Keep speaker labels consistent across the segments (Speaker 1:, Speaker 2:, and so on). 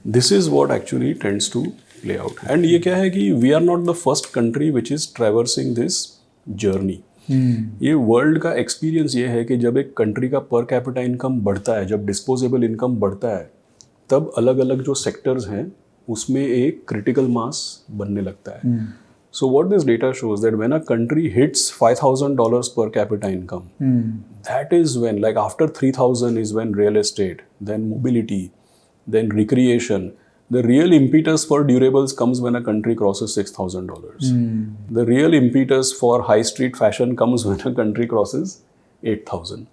Speaker 1: This is what actually tends to play out. And ये क्या है कि we are not the first country which is traversing this journey. ये world का experience ये है कि जब एक कंट्री का पर कैपिटा इनकम बढ़ता है, जब डिस्पोजेबल इनकम बढ़ता है, तब अलग अलग जो सेक्टर्स हैं उसमें एक क्रिटिकल मास बनने लगता है. So what this data shows that when a country hits $5,000 per capita income, that is when, like after 3,000 is when real estate, then mobility, then recreation. The real impetus for durables comes when a country crosses $6,000. The real impetus for high street fashion comes when a country crosses 8,000.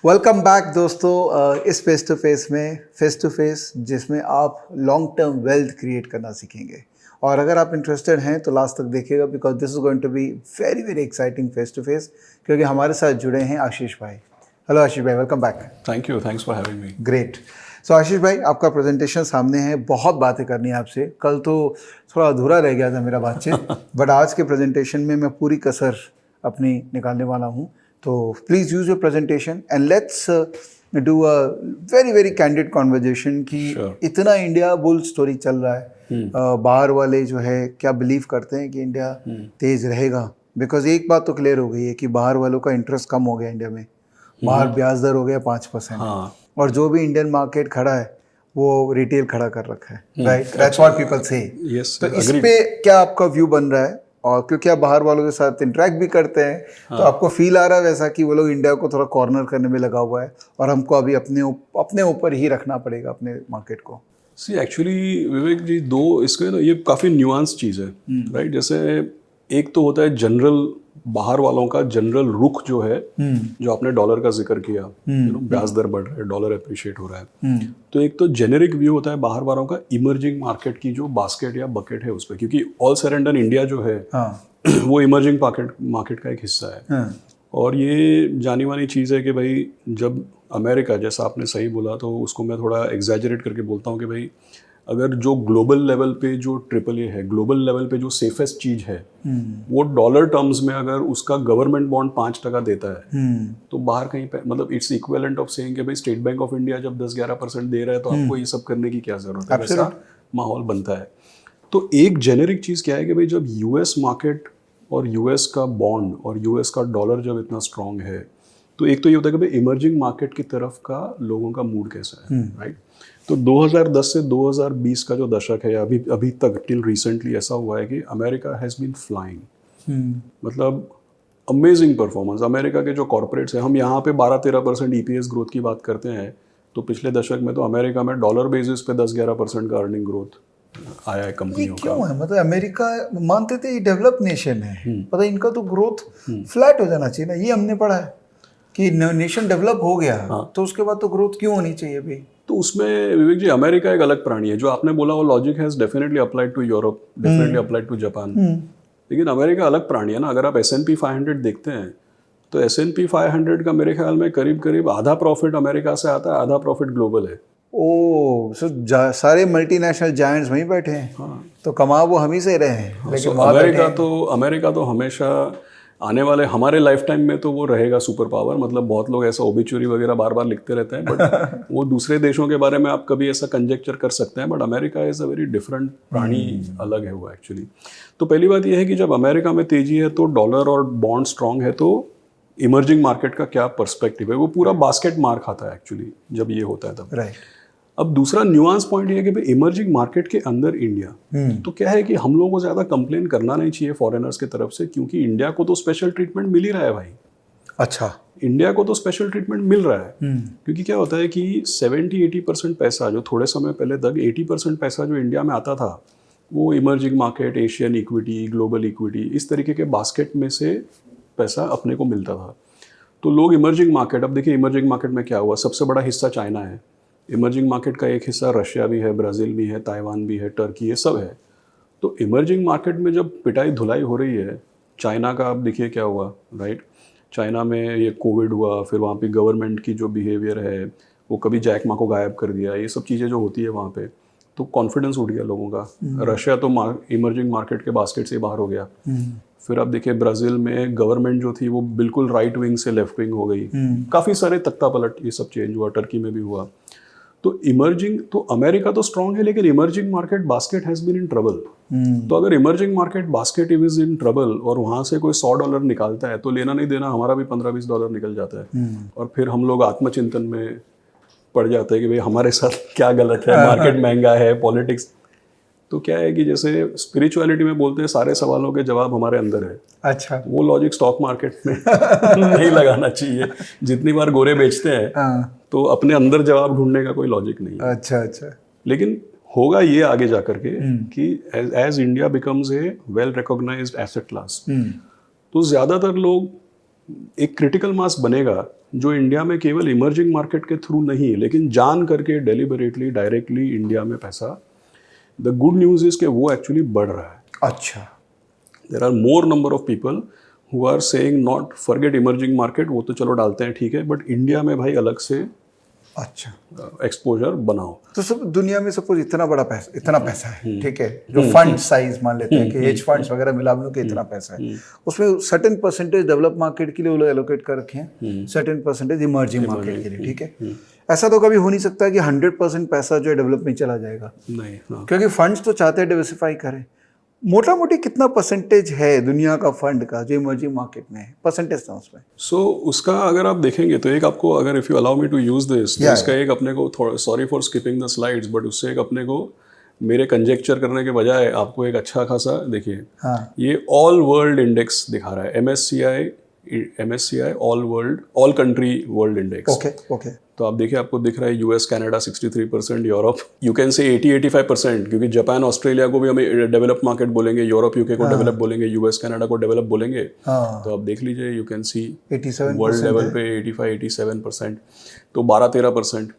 Speaker 2: Welcome back दोस्तों. इस face to face जिसमें आप long term wealth create करना सीखेंगे. और अगर आप interested हैं तो लास्ट तक देखिएगा, because this is going to be very very exciting face to face, क्योंकि हमारे साथ जुड़े हैं आशीष भाई. हेलो आशीष भाई, welcome back.
Speaker 1: Thank you. Thanks for having me.
Speaker 2: Great. So Ashish भाई, आपका प्रेजेंटेशन सामने है. बहुत बातें करनी है आपसे. कल तो थोड़ा अधूरा रह गया था मेरा बातचीत, बट आज के प्रेजेंटेशन में मैं पूरी कसर अपनी निकालने वाला हूँ. तो please use your presentation and let's do a very very candid conversation कि इतना इंडिया बुल स्टोरी चल रहा है. बाहर वाले जो है क्या बिलीव करते हैं कि इंडिया तेज़ रहेगा? बिकॉज एक बात तो क्लियर हो गई है कि बाहर वालों का इंटरेस्ट कम हो गया इंडिया में. बाहर ब्याज दर हो गया 5%. और जो भी इंडियन मार्केट खड़ा है वो रिटेल खड़ा कर रखा है. राइट, दैट्स व्हाट पीपल से. तो इस पे क्या आपका व्यू बन रहा है? और क्योंकि आप बाहर वालों के साथ इंटरेक्ट भी करते हैं, तो आपको फील आ रहा है वैसा कि वो लोग इंडिया को थोड़ा कॉर्नर करने में लगा हुआ है और हमको अभी अपने ऊपर ही रखना पड़ेगा अपने मार्केट को?
Speaker 1: सी एक्चुअली विवेक जी, दो इसके ना ये काफ़ी न्यूआंस चीज़ है. राइट, जैसे एक तो होता है जनरल बाहर वालों का जनरल रुख जो है, जो आपने डॉलर का जिक्र किया, ब्याज दर बढ़ रहा है, डॉलर अप्रिशिएट हो रहा है. तो एक तो जेनेरिक व्यू होता है बाहर वालों का इमर्जिंग मार्केट की जो बास्केट या बकेट है उस पर, क्योंकि all sir and done India जो है वो इमर्जिंग मार्केट का एक हिस्सा है. और ये जानी मानी चीज़ है कि भाई जब अमेरिका, जैसा आपने सही बोला, तो उसको मैं थोड़ा एग्जैजरेट करके बोलता हूँ कि भाई अगर जो ग्लोबल लेवल पे जो AAA है, ग्लोबल लेवल पे जो सेफेस्ट चीज़ है, वो डॉलर टर्म्स में अगर उसका गवर्नमेंट बॉन्ड 5% देता है, तो बाहर कहीं पे मतलब इट्स इक्विवेलेंट ऑफ सेइंग कि भाई स्टेट बैंक ऑफ इंडिया जब 10-11% दे रहा है तो आपको ये सब करने की क्या ज़रूरत है. वैसा माहौल बनता है. तो एक जेनेरिक चीज़ क्या है कि भाई जब US मार्केट और US का बॉन्ड और US का डॉलर जब इतना स्ट्रांग है, तो एक तो ये होता है कि भाई इमर्जिंग मार्केट की तरफ का लोगों का मूड कैसा है. राइट. तो 2010 से 2020 का जो दशक है, अभी तक टिल रिसेंटली ऐसा हुआ है कि अमेरिका हैज़ बीन फ्लाइंग. मतलब अमेजिंग परफॉर्मेंस. अमेरिका के जो कॉर्पोरेट्स हैं, हम यहाँ पे 12-13% EPS ग्रोथ की बात करते हैं, तो पिछले दशक में तो अमेरिका में डॉलर बेसिस पे 10-11% का अर्निंग ग्रोथ आया है कंपनियों का.
Speaker 2: क्यों है? मतलब अमेरिका मानते थे डेवलप नेशन है, पता इनका तो ग्रोथ फ्लैट हो जाना चाहिए ना. ये हमने पढ़ा है कि नेशन डेवलप हो गया, तो उसके बाद तो ग्रोथ क्यों होनी चाहिए भाई?
Speaker 1: तो उसमें विवेक जी अमेरिका एक अलग प्राणी है. जो आपने बोला वो logic has definitely applied to Europe, definitely applied to Japan, लेकिन अमेरिका अलग प्राणी है ना. अगर आप S&P 500 देखते हैं तो S&P 500 का मेरे ख्याल में करीब करीब आधा प्रॉफिट अमेरिका से आता है, आधा प्रॉफिट ग्लोबल है.
Speaker 2: ओह, सो सारे मल्टीनेशनल जायंट्स वहीं बैठे हैं. तो कमा वो हम ही से रहे हैं.
Speaker 1: लेकिन अमेरिका तो हमेशा आने वाले हमारे लाइफ टाइम में तो वो रहेगा सुपर पावर. मतलब बहुत लोग ऐसा ओबिचुरी वगैरह बार बार लिखते रहते हैं, बट वो दूसरे देशों के बारे में आप कभी ऐसा कंजेक्चर कर सकते हैं, but America is a very different प्राणी. अलग है वो एक्चुअली. तो पहली बात ये है कि जब अमेरिका में तेजी है तो डॉलर और बॉन्ड स्ट्रांग है, तो इमर्जिंग मार्केट का क्या पर्सपेक्टिव है, वो पूरा बास्केट मार खाता है एक्चुअली जब ये होता है तब.
Speaker 2: राइट.
Speaker 1: अब दूसरा न्यूआंस पॉइंट ये है कि भाई इमर्जिंग मार्केट के अंदर इंडिया, तो क्या है कि हम लोगों को ज़्यादा कंप्लेन करना नहीं चाहिए फॉरेनर्स की तरफ से, क्योंकि इंडिया को तो स्पेशल ट्रीटमेंट मिल ही रहा है भाई.
Speaker 2: अच्छा,
Speaker 1: इंडिया को तो स्पेशल ट्रीटमेंट मिल रहा है. क्योंकि क्या होता है कि 70-80% पैसा जो थोड़े समय पहले तक 80% पैसा जो इंडिया में आता था, वो emerging market, Asian equity, global equity, इस तरीके के बास्केट में से पैसा अपने को मिलता था. तो लोग इमर्जिंग मार्केट, अब देखिए इमर्जिंग मार्केट में क्या हुआ, सबसे बड़ा हिस्सा चाइना है. इमर्जिंग मार्केट का एक हिस्सा रशिया भी है, ब्राज़ील भी है, ताइवान भी है, टर्की, ये सब है. तो इमर्जिंग मार्केट में जब पिटाई धुलाई हो रही है, चाइना का आप देखिए क्या हुआ. राइट. चाइना में ये कोविड हुआ, फिर वहाँ पे गवर्नमेंट की जो बिहेवियर है वो कभी जैक मा को गायब कर दिया, ये सब चीज़ें जो होती है वहाँ पे, तो कॉन्फिडेंस उठ गया लोगों का। रशिया तो इमर्जिंग मार्केट के बास्केट से बाहर हो गया। फिर आप देखिए ब्राज़ील में गवर्नमेंट जो थी वो बिल्कुल राइट विंग से लेफ्ट विंग हो गई, काफ़ी सारे तख्ता पलट ये सब चेंज हुआ, टर्की में भी हुआ। तो इमर्जिंग, तो अमेरिका तो स्ट्रांग है लेकिन emerging market basket has been in trouble. तो अगर emerging market basket is in trouble और वहाँ से कोई $100 निकालता है तो लेना नहीं देना हमारा भी $15-20 निकल जाता है। और फिर हम लोग आत्मचिंतन में पड़ जाते हैं कि भाई हमारे साथ क्या गलत है, मार्केट महंगा है, पॉलिटिक्स। तो क्या है कि जैसे स्पिरिचुअलिटी में बोलते हैं सारे सवालों के जवाब हमारे अंदर है।
Speaker 2: अच्छा,
Speaker 1: वो लॉजिक स्टॉक मार्केट में नहीं लगाना चाहिए। जितनी बार गोरे बेचते हैं तो अपने अंदर जवाब ढूंढने का कोई लॉजिक नहीं है।
Speaker 2: अच्छा।
Speaker 1: लेकिन होगा ये आगे जा करके कि as India becomes a well recognised asset class, तो ज़्यादातर लोग एक क्रिटिकल मास बनेगा जो इंडिया में केवल इमर्जिंग मार्केट के थ्रू नहीं लेकिन जान करके डेलिबरेटली डायरेक्टली इंडिया में पैसा। द गुड न्यूज़ इज कि वो एक्चुअली बढ़ रहा है।
Speaker 2: अच्छा,
Speaker 1: there are more number of people who are saying not forget emerging market, वो तो चलो डालते हैं ठीक है, बट इंडिया में भाई अलग से
Speaker 2: अच्छा
Speaker 1: एक्सपोजर बनाओ।
Speaker 2: तो सब दुनिया में सपोज इतना पैसा है, ठीक है, जो फंड साइज मान लेते हैं कि हेज फंड्स वगैरह मिला के इतना पैसा है, उसमें सर्टेन परसेंटेज डेवलप मार्केट के लिए वो लोग एलोकेट कर रखे हैं, सर्टेन परसेंटेज इमर्जिंग मार्केट के लिए, ठीक है। ऐसा तो कभी हो नहीं सकता कि 100% पैसा जो है डेवलप में चला जाएगा,
Speaker 1: नहीं,
Speaker 2: क्योंकि फंड्स तो चाहते हैं डाइवर्सिफाई करें। मोटा मोटी कितना परसेंटेज है दुनिया का फंड का जो इमर्जिंग मार्केट में है, परसेंटेज था उसमें?
Speaker 1: सो उसका अगर आप देखेंगे तो एक आपको, अगर if you allow me to use this, तो इसका एक अपने को, sorry for skipping the slides, but उससे एक अपने को मेरे कंजेक्चर करने के बजाय आपको एक अच्छा खासा देखिए, ये ऑल वर्ल्ड इंडेक्स दिखा रहा है, MSCI all country world index.
Speaker 2: Okay.
Speaker 1: तो आप देखिए आपको दिख रहा है US Canada 63%, Europe you can say 80-85%, क्योंकि जापान ऑस्ट्रेलिया को भी हमें डेवलप मार्केट बोलेंगे, यूरोप यूके को डेवलप बोलेंगे, यूएस कनाडा को डेवलप बोलेंगे। तो आप देख लीजिए you can see world level पे 85-87%, तो 12-13%।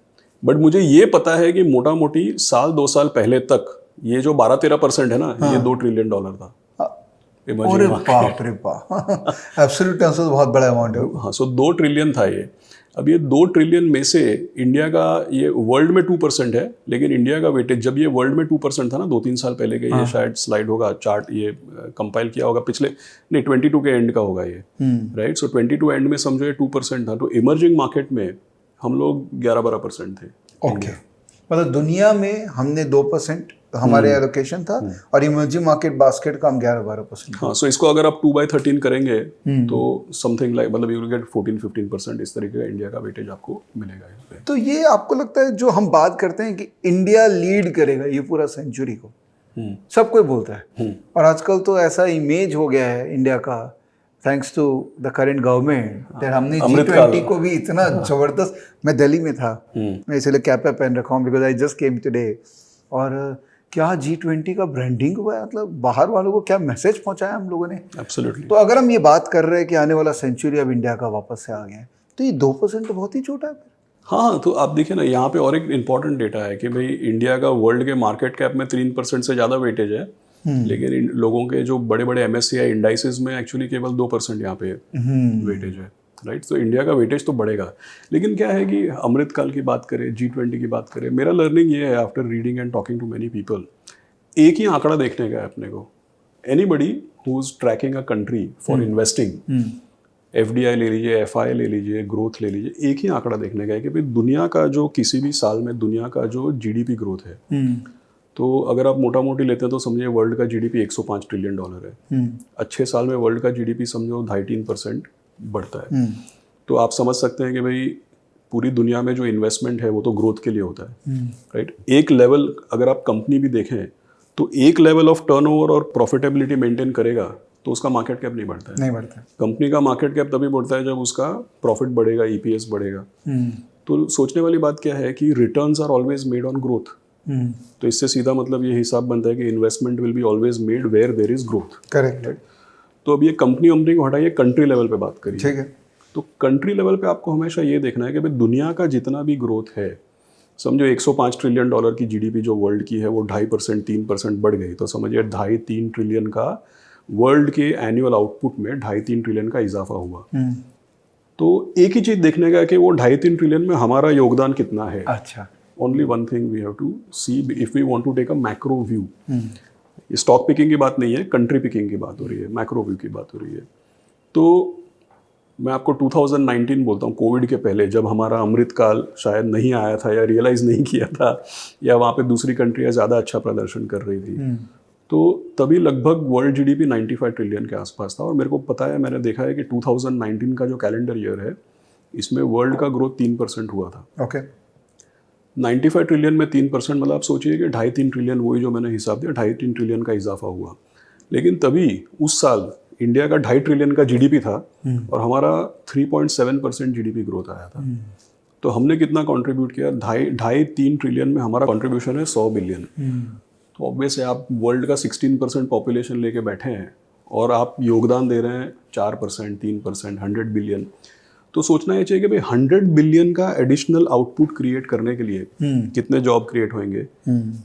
Speaker 1: बट मुझे ये पता है कि मोटा मोटी 1-2 साल पहले तक ये जो 12-13% है ना, ये $2 ट्रिलियन था।
Speaker 2: अरे बाप रे बाप, एब्सोल्यूट टर्म्स में बहुत बड़ा अमाउंट है।
Speaker 1: हाँ, सो 2 ट्रिलियन था ये। अब ये 2 ट्रिलियन में से इंडिया का, ये वर्ल्ड में 2% है, लेकिन इंडिया का वेटेज, जब ये वर्ल्ड में 2% था ना 2-3 साल पहले के, ये शायद स्लाइड होगा, चार्ट ये कंपाइल किया होगा पिछले, नहीं 22 के एंड का होगा ये, राइट। सो 22 एंड में समझो ये 2% था, तो इमर्जिंग मार्केट में हम लोग 11-12% थे।
Speaker 2: ओके, मतलब दुनिया में हमने 2% हमारे एलोकेशन था और इमर्जिंग मार्केट बास्केट का हम 11-12%।
Speaker 1: हाँ, सो इसको अगर आप 2/13 करेंगे तो समथिंग लाइक, मतलब यू विल गेट 14-15% इस तरीके का इंडिया का वेटेज आपको मिलेगा यहाँ पे।
Speaker 2: तो ये आपको लगता है, जो हम बात करते हैं कि इंडिया लीड करेगा ये पूरा सेंचुरी को, सब कोई बोलता है, और आजकल तो ऐसा इमेज हो गया है इंडिया का, thanks to the current government, हमने G20 को भी इतना जबरदस्त, मैं दिल्ली में था, मैं इसलिए कैप पहन रखा हूँ because I just came today, और क्या G20 का ब्रांडिंग हुआ है, मतलब बाहर वालों को क्या मैसेज पहुंचाया हम लोगों ने।
Speaker 1: एब्सोल्युटली।
Speaker 2: तो अगर हम ये बात कर रहे हैं कि आने वाला सेंचुरी अब इंडिया का वापस से आ गया है, तो ये 2% तो बहुत ही छोटा है।
Speaker 1: हाँ, तो आप देखिए ना, यहाँ पे और एक इम्पॉर्टेंट डेटा है कि भाई इंडिया का वर्ल्ड के मार्केट कैप में 3% से ज़्यादा वेटेज है, लेकिन इन लोगों के जो बड़े बड़े MSCI इंडाइसेस में एक्चुअली केवल 2% यहाँ पे वेटेज है, राइट। तो इंडिया का वेटेज तो बढ़ेगा, लेकिन क्या है कि अमृतकाल की बात करें, G20 की बात करें, मेरा लर्निंग ये है after reading and talking to many people, एक ही आंकड़ा देखने का है अपने को। Anybody who is tracking a country for investing, FDI ले लीजिए, FI ले लीजिए, ग्रोथ ले लीजिए, एक ही आंकड़ा देखने का है कि भाई दुनिया का जो किसी भी साल में दुनिया का जो GDP ग्रोथ है, तो अगर आप मोटा मोटी लेते हैं तो समझिए वर्ल्ड का GDP $105 ट्रिलियन है। अच्छे साल में वर्ल्ड का GDP समझो 2.5-3% बढ़ता है। तो आप समझ सकते हैं कि भाई पूरी दुनिया में जो इन्वेस्टमेंट है वो तो ग्रोथ के लिए होता है, राइट। एक लेवल अगर आप कंपनी भी देखें तो एक लेवल ऑफ टर्नओवर और प्रॉफिटेबिलिटी मेंटेन करेगा तो उसका मार्केट कैप नहीं बढ़ता है।
Speaker 2: नहीं बढ़ता है।
Speaker 1: कंपनी का मार्केट कैप तभी बढ़ता है जब उसका प्रॉफिट बढ़ेगा, EPS बढ़ेगा। तो सोचने वाली बात क्या है कि returns are always made on growth. तो इससे सीधा मतलब ये हिसाब बनता है कि investment will be always made where there is growth.
Speaker 2: Correct.
Speaker 1: तो अब ये कंपनी को हटाइए, कंट्री लेवल पे बात करिए।
Speaker 2: ठीक है।
Speaker 1: तो कंट्री लेवल पे आपको हमेशा ये देखना है कि भाई दुनिया का जितना भी ग्रोथ है, समझो $105 ट्रिलियन की GDP जो वर्ल्ड की है वो 2.5% 3% बढ़ गई, तो समझिए 2.5-3 ट्रिलियन का वर्ल्ड के एनुअल आउटपुट में 2.5-3 ट्रिलियन का इजाफा हुआ। तो एक ही चीज देखने का है कि वो 2.5-3 ट्रिलियन में हमारा योगदान कितना है.
Speaker 2: अच्छा.
Speaker 1: Only one thing we have to see if we want to take a macro view. ये स्टॉक पिकिंग की बात नहीं है, कंट्री पिकिंग की बात हो रही है, मैक्रो व्यू की बात हो रही है. तो मैं आपको 2019 बोलता हूँ, कोविड के पहले, जब हमारा अमृत काल शायद नहीं आया था या रियलाइज़ नहीं किया था, या वहाँ पे दूसरी कंट्रियाँ ज़्यादा अच्छा प्रदर्शन कर रही थी, तो तभी लगभग वर्ल्ड जीडीपी 95 ट्रिलियन के आसपास था. और मेरे को पता है, मैंने देखा है कि 2019 का जो कैलेंडर ईयर है, इसमें वर्ल्ड का ग्रोथ 3% हुआ था.
Speaker 2: ओके.
Speaker 1: 95 ट्रिलियन में 3% मतलब आप सोचिए कि 2.5-3 ट्रिलियन, वही जो मैंने हिसाब दिया, 2.5-3 ट्रिलियन का इजाफा हुआ. लेकिन तभी उस साल इंडिया का 2.5 ट्रिलियन का जीडीपी था और हमारा 3.7% जीडीपी ग्रोथ आया था. तो हमने कितना कंट्रीब्यूट किया? 2.5-3 ट्रिलियन में हमारा कंट्रीब्यूशन है 100 बिलियन. तो ऑब्वियस है, आप वर्ल्ड का 16% पॉपुलेशन लेके बैठे हैं और आप योगदान दे रहे हैं 4%, 3%, 100 बिलियन. तो सोचना ये चाहिए कि भाई 100 बिलियन का एडिशनल आउटपुट क्रिएट करने के लिए कितने जॉब क्रिएट होंगे,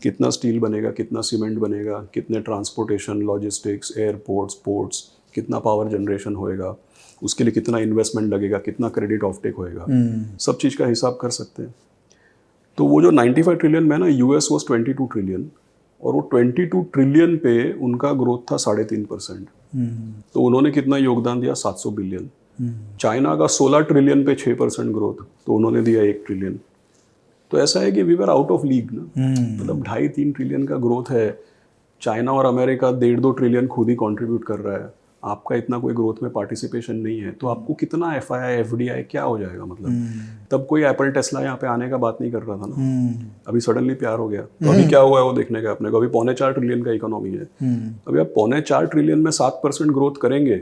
Speaker 1: कितना स्टील बनेगा, कितना सीमेंट बनेगा, कितने ट्रांसपोर्टेशन, लॉजिस्टिक्स, एयरपोर्ट्स, पोर्ट्स, कितना पावर जनरेशन होएगा, उसके लिए कितना इन्वेस्टमेंट लगेगा, कितना क्रेडिट ऑफटेक होएगा, सब चीज़ का हिसाब कर सकते हैं. तो वो जो 95 ट्रिलियन में ना, यूएस वॉज 22 ट्रिलियन, और वो 22 ट्रिलियन पे उनका ग्रोथ था 3.5%. तो उन्होंने कितना योगदान दिया? 700 बिलियन. चाइना का 16 ट्रिलियन पे 6% ग्रोथ, तो उन्होंने दिया 1 ट्रिलियन. तो ऐसा है कि we were out of league ना. मतलब 2.5-3 ट्रिलियन का ग्रोथ है. चाइना और अमेरिका 1.5-2 ट्रिलियन खुद ही कंट्रीब्यूट कर रहा है. आपका इतना कोई ग्रोथ में पार्टिसिपेशन नहीं है, तो आपको कितना एफआईआई, एफडीआई क्या हो जाएगा? मतलब तब कोई एप्पल टेस्ला यहाँ पे आने का बात नहीं कर रहा था ना. अभी सडनली प्यार हो गया. तो अभी क्या हुआ है वो देखने का अपने को. अभी 3.25 ट्रिलियन का इकोनॉमी है. अभी आप 3.25 ट्रिलियन में 7% ग्रोथ करेंगे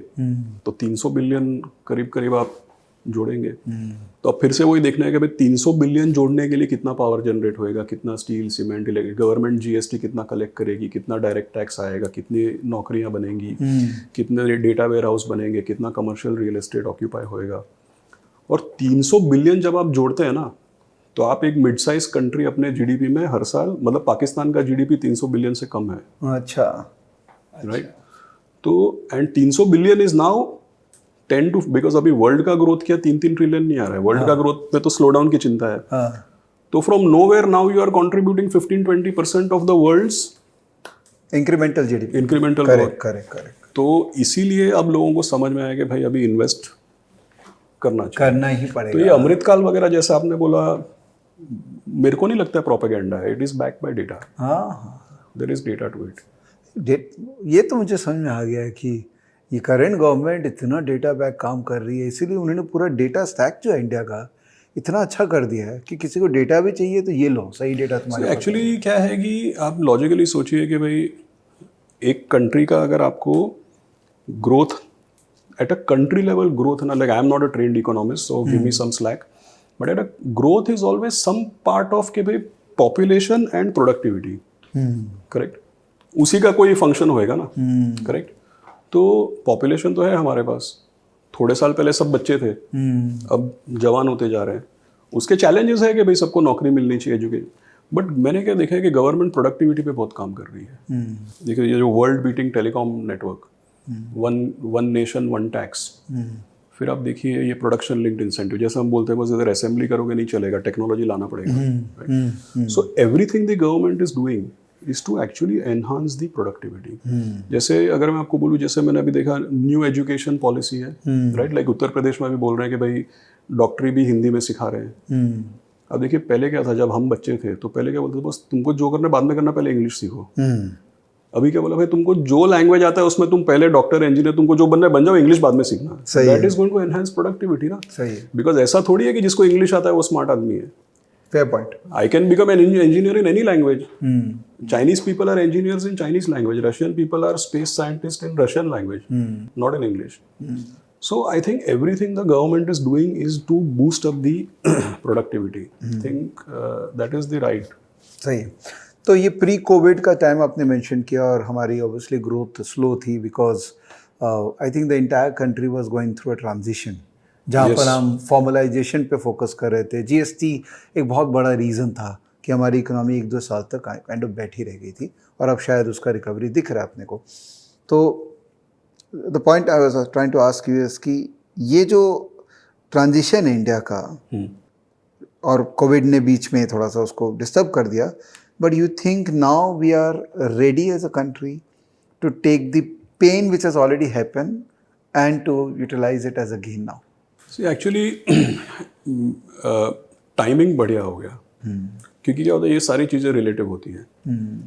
Speaker 1: तो 300 बिलियन करीब करीब आप जोड़ेंगे. तो अब फिर से वही देखना है कि भाई 300 बिलियन जोड़ने के लिए कितना पावर जनरेट होएगा, कितना steel, cement, electric, government GST कितना कलेक्ट करेगी, कितना डायरेक्ट टैक्स आएगा, कितनी नौकरियां बनेंगी, कितने डेटा वेयर हाउस बनेंगे, कितना कमर्शियल रियल एस्टेट ऑक्यूपाई होएगा. और 300 बिलियन जब आप जोड़ते हैं ना, तो आप एक मिड साइज कंट्री अपने जीडीपी में हर साल, मतलब पाकिस्तान का जीडीपी 300 बिलियन से कम है.
Speaker 2: अच्छा.
Speaker 1: राइट. तो and 300 billion is now 10 to, because अभी वर्ल्ड का ग्रोथ क्या 3-3 ट्रिलियन नहीं आ रहा है. वर्ल्ड का ग्रोथ में तो स्लो डाउन की चिंता है. तो from nowhere now you are contributing 15-20% of the world's
Speaker 2: incremental GDP.
Speaker 1: Incremental.
Speaker 2: Correct.
Speaker 1: तो इसीलिए अब लोगों को समझ में आया कि भाई अभी इन्वेस्ट करना
Speaker 2: ही पड़ेगा.
Speaker 1: तो ये अमृतकाल वगैरह जैसा आपने बोला, मेरे को नहीं लगता है प्रोपेगेंडा है. It is backed by data. There is data to it.
Speaker 2: ये तो मुझे समझ में आ गया है कि ये करंट गवर्नमेंट इतना डेटा बैक काम कर रही है, इसीलिए उन्होंने पूरा डेटा स्टैक जो है इंडिया का इतना अच्छा कर दिया है कि किसी को डेटा भी चाहिए तो ये लो, सही डेटा तुम्हारे.
Speaker 1: एक्चुअली क्या है कि आप लॉजिकली सोचिए कि भाई एक कंट्री का अगर आपको growth at a country level growth ना, like I am not a trained economist so give me some slack, but at a growth is always some part of के भाई पॉपुलेशन एंड प्रोडक्टिविटी. करेक्ट. उसी का कोई function होएगा ना. Correct. तो population तो है हमारे पास. थोड़े साल पहले सब बच्चे थे, अब जवान होते जा रहे हैं. उसके चैलेंजेस है कि भाई सबको नौकरी मिलनी चाहिए, एजुकेशन. बट मैंने क्या देखा है कि गवर्नमेंट प्रोडक्टिविटी पे बहुत काम कर रही है. देखिए ये जो world beating telecom network, one nation one tax. फिर आप देखिए ये प्रोडक्शन लिंक्ड इंसेंटिव, जैसे हम बोलते हैं बस इधर असेंबली करोगे नहीं चलेगा, टेक्नोलॉजी लाना पड़ेगा. So everything the government is doing is to actually enhance the productivity. जैसे अगर मैं आपको बोलूँ, जैसे मैंने अभी देखा न्यू एजुकेशन पॉलिसी है, राइट, लाइक उत्तर प्रदेश में भी बोल रहे हैं कि भाई डॉक्टरी भी हिंदी में सिखा रहे हैं. अब देखिए पहले क्या था, जब हम बच्चे थे तो पहले क्या बोलते थे, बस तुमको जो करना बाद में करना, पहले इंग्लिश सीखो. अभी क्या बोला, भाई तुमको जो लैंग्वेज आता है उसमें तुम पहले डॉक्टर, इंजीनियर, तुमको जो बनना है बन जाओ, इंग्लिश बाद में सीखना. That is going to enhance productivity ना.
Speaker 2: सही है.
Speaker 1: बिकॉज ऐसा थोड़ी है कि जिसको इंग्लिश आता है वो स्मार्ट आदमी है.
Speaker 2: Fair point.
Speaker 1: I can become an engineer in any language. Chinese people are engineers in Chinese language. Russian people are space scientists in Russian language, not in English. So I think everything the government is doing is to boost up the productivity. I think that is the right.
Speaker 2: सही. तो ये pre Covid का time आपने mention किया और हमारी obviously growth slow थी because I think the entire country was going through a transition, जहाँ पर हम फॉर्मलाइजेशन पे फोकस कर रहे थे. जीएसटी एक बहुत बड़ा रीज़न था कि हमारी इकोनॉमी 1-2 साल तक काइंड ऑफ बैठी रह गई थी और अब शायद उसका रिकवरी दिख रहा है अपने को. तो the point I was trying to ask you is कि ये जो ट्रांजिशन है इंडिया का, और कोविड ने बीच में थोड़ा सा उसको डिस्टर्ब कर दिया, but you think now we are ready as a country to take the pain which has already happen and to utilise it as a gain now?
Speaker 1: Actually timing बढ़िया हो गया, क्योंकि क्या होता है, ये सारी चीज़ें रिलेटिव होती हैं।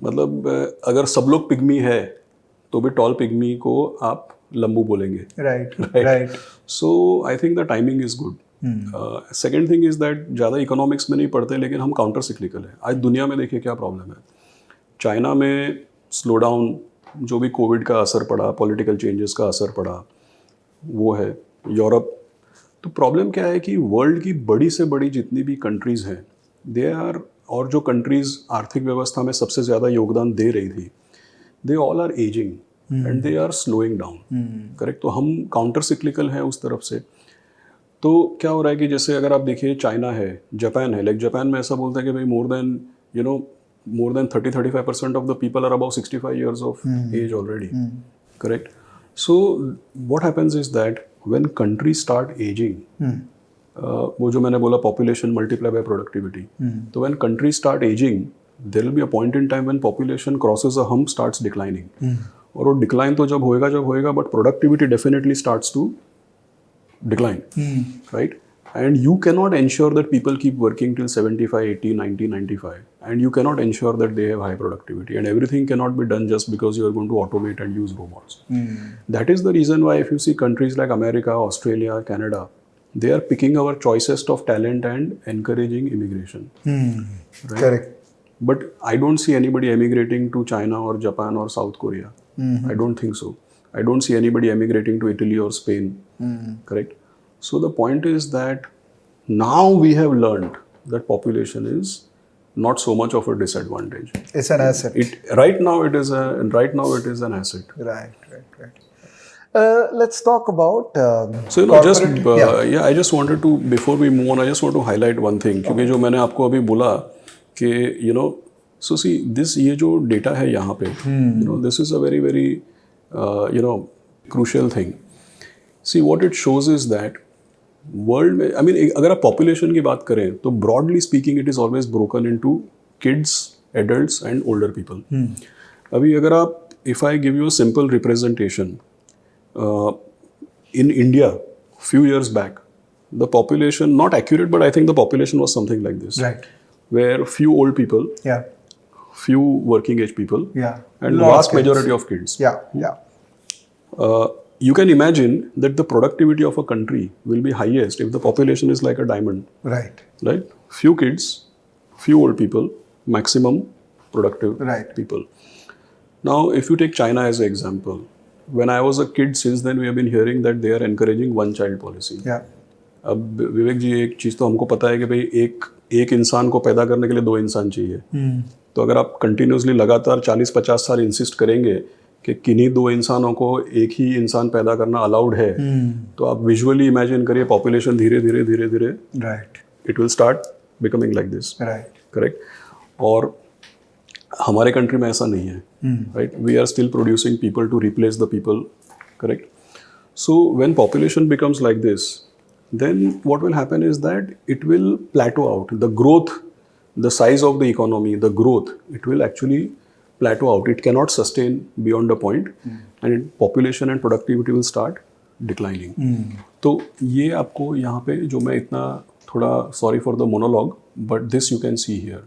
Speaker 1: मतलब अगर सब लोग पिग्मी है तो भी टॉल पिग्मी को आप लंबू बोलेंगे।
Speaker 2: Right.
Speaker 1: So I think the timing is good. Second thing is that ज़्यादा इकोनॉमिक्स में नहीं पढ़ते, लेकिन हम काउंटर सिक्लिकल है। आज दुनिया में देखिए क्या प्रॉब्लम है। चाइना में स्लो डाउन, जो भी कोविड का असर पड़ा, पॉलिटिकल चेंजेस का असर पड़ा, वो है। यूरोप, तो प्रॉब्लम क्या है कि वर्ल्ड की बड़ी से बड़ी जितनी भी कंट्रीज़ हैं, दे आर, और जो कंट्रीज़ आर्थिक व्यवस्था में सबसे ज़्यादा योगदान दे रही थी, they all are ageing and they are slowing down. Correct. तो हम काउंटर सिक्लिकल हैं उस तरफ से। तो क्या हो रहा है कि जैसे अगर आप देखिए, चाइना है, जापान है, लाइक जापान में ऐसा बोलते हैं कि भाई more than 30-35% of the people are above 65 years of age already. Correct. So what happens is that when countries start aging, वो जो मैंने बोला population multiply by productivity, तो when countries start aging, there will be a point in time when population crosses a hump, starts declining. और वो decline तो जब होएगा, but productivity definitely starts to decline, right? And you cannot ensure that people keep working till 75, 80, 90, 95. And you cannot ensure that they have high productivity. And everything cannot be done just because you are going to automate and use robots. That is the reason why if you see countries like America, Australia, Canada, they are picking our choicest of talent and encouraging immigration. Right?
Speaker 2: Correct.
Speaker 1: But I don't see anybody emigrating to China or Japan or South Korea. I don't think so. I don't see anybody emigrating to Italy or Spain. Correct? So the point is that now we have learned that population is not so much of a disadvantage.
Speaker 2: It's an asset.
Speaker 1: Right now it is an asset.
Speaker 2: Right. Let's talk about
Speaker 1: So I just wanted to, before we move on, I just want to highlight one thing, क्योंकि जो मैंने आपको अभी बोला कि so see this, ये जो data है यहाँ पे, this is a very very crucial thing. See what it shows is that world में, I mean, अगर आप पॉपुलेशन की बात करें तो broadly speaking it is always broken into kids, adults and older people. अभी अगर आप, if I give you a simple representation, in India few years back the population, not accurate but I think the population was something like this,
Speaker 2: right,
Speaker 1: where few old people, few working age people, and vast majority of kids. You can imagine that the productivity of a country will be highest if the population is like a diamond.
Speaker 2: Right.
Speaker 1: Few kids, few old people, maximum productive people. Now, if you take China as an example, when I was a kid, since then we have been hearing that they are encouraging one-child policy. अब विवेक जी, एक चीज़ तो हमको पता है कि भाई एक इंसान को पैदा करने के लिए 2 इंसान चाहिए. तो अगर आप कंटिन्यूसली लगातार 40-50 साल इंसिस्ट करेंगे कि किन्हीं 2 इंसानों को एक ही इंसान पैदा करना अलाउड है, तो आप विजुअली इमेजिन करिए पॉपुलेशन धीरे धीरे it will start becoming like this. Correct. और हमारे कंट्री में ऐसा नहीं है. Right. We are still producing people to replace the people. Correct. So when population becomes like this, then what will happen is that it will plateau out. The growth, the size of the economy, the growth, it will actually plateau out. It cannot sustain beyond a point, and population and productivity will start declining. तो ये आपको यहाँ पे, जो मैं इतना थोड़ा, sorry for the monologue, but this you can see here.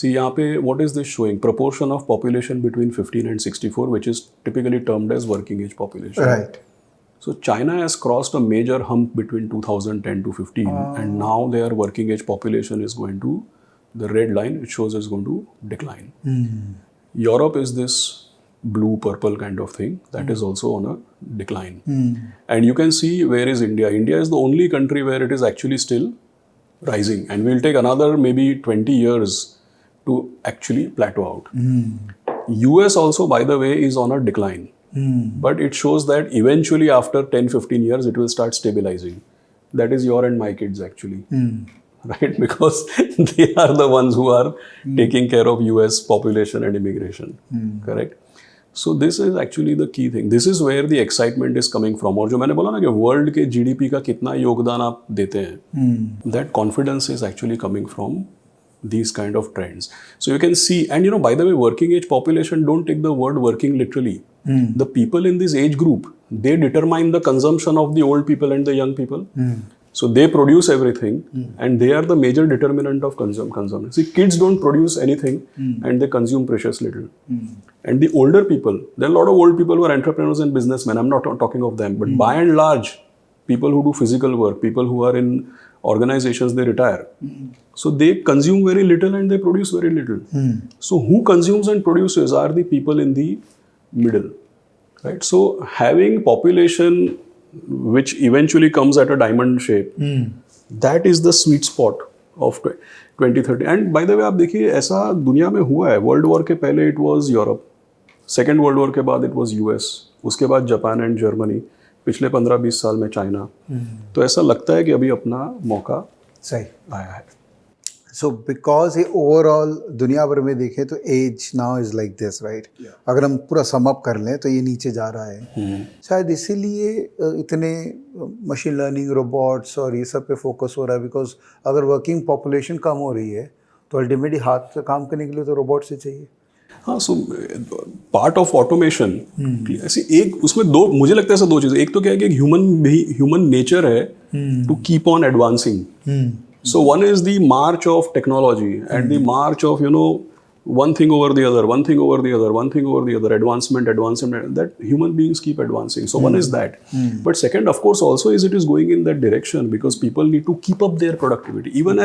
Speaker 1: See यहाँ पे what is this showing? Proportion of population between 15 and 64, which is typically termed as working age population.
Speaker 2: Right.
Speaker 1: So China has crossed a major hump between 2010 to 15, and now their working age population is going to, the red line, it shows is going to decline. Europe is this blue purple kind of thing that is also on a decline. And you can see, where is India? India is the only country where it is actually still rising, and will take another maybe 20 years to actually plateau out. US also, by the way, is on a decline. But it shows that eventually after 10-15 years it will start stabilizing. That is your and my kids actually. Right? Because they are the ones who are taking care of US population and immigration. Correct? So this is actually the key thing. This is where the excitement is coming from. और जो मैंने बोला ना कि world के GDP का कितना योगदान आप देते हैं, that confidence is actually coming from these kind of trends. So you can see, and you know, by the way, working age population, don't take the word working literally. The people in this age group, they determine the consumption of the old people and the young people. So they produce everything, and they are the major determinant of consumption. See, kids don't produce anything, and they consume precious little. And the older people, there are a lot of old people who are entrepreneurs and businessmen. I'm not talking of them, but by and large, people who do physical work, people who are in organizations, they retire. So they consume very little and they produce very little. So who consumes and produces are the people in the middle, right? So having population which eventually comes at a diamond shape, that is the sweet spot of 2030. And by the way, आप देखिए ऐसा दुनिया में हुआ है. World war के पहले it was Europe, second world war के बाद it was US, उसके बाद जापान एंड जर्मनी, पिछले 15-20 साल में चाइना. तो ऐसा लगता है कि अभी अपना मौका
Speaker 2: सही
Speaker 1: आया है.
Speaker 2: सो बिकॉज ये ओवरऑल दुनिया भर में देखें तो age now is like this, right? अगर हम पूरा सम अप कर लें तो ये नीचे जा रहा है. शायद इसीलिए इतने मशीन लर्निंग, रोबोट्स और ये सब पे फोकस हो रहा है. बिकॉज अगर वर्किंग पॉपुलेशन कम हो रही है तो अल्टीमेटली हाथ से काम करने के लिए तो रोबोट से चाहिए.
Speaker 1: हाँ, सो पार्ट ऑफ ऑटोमेशन ऐसी एक उसमें दो, मुझे लगता है ऐसा दो चीज़ें. एक तो क्या है कि ह्यूमन नेचर है to keep on advancing. So one is the march of technology and the march of, you know, one thing over the other, one thing over the other, one thing over the other, advancement, that human beings keep advancing. So one is that. But second, of course, also is it is going in that direction because people need to keep up their productivity. Even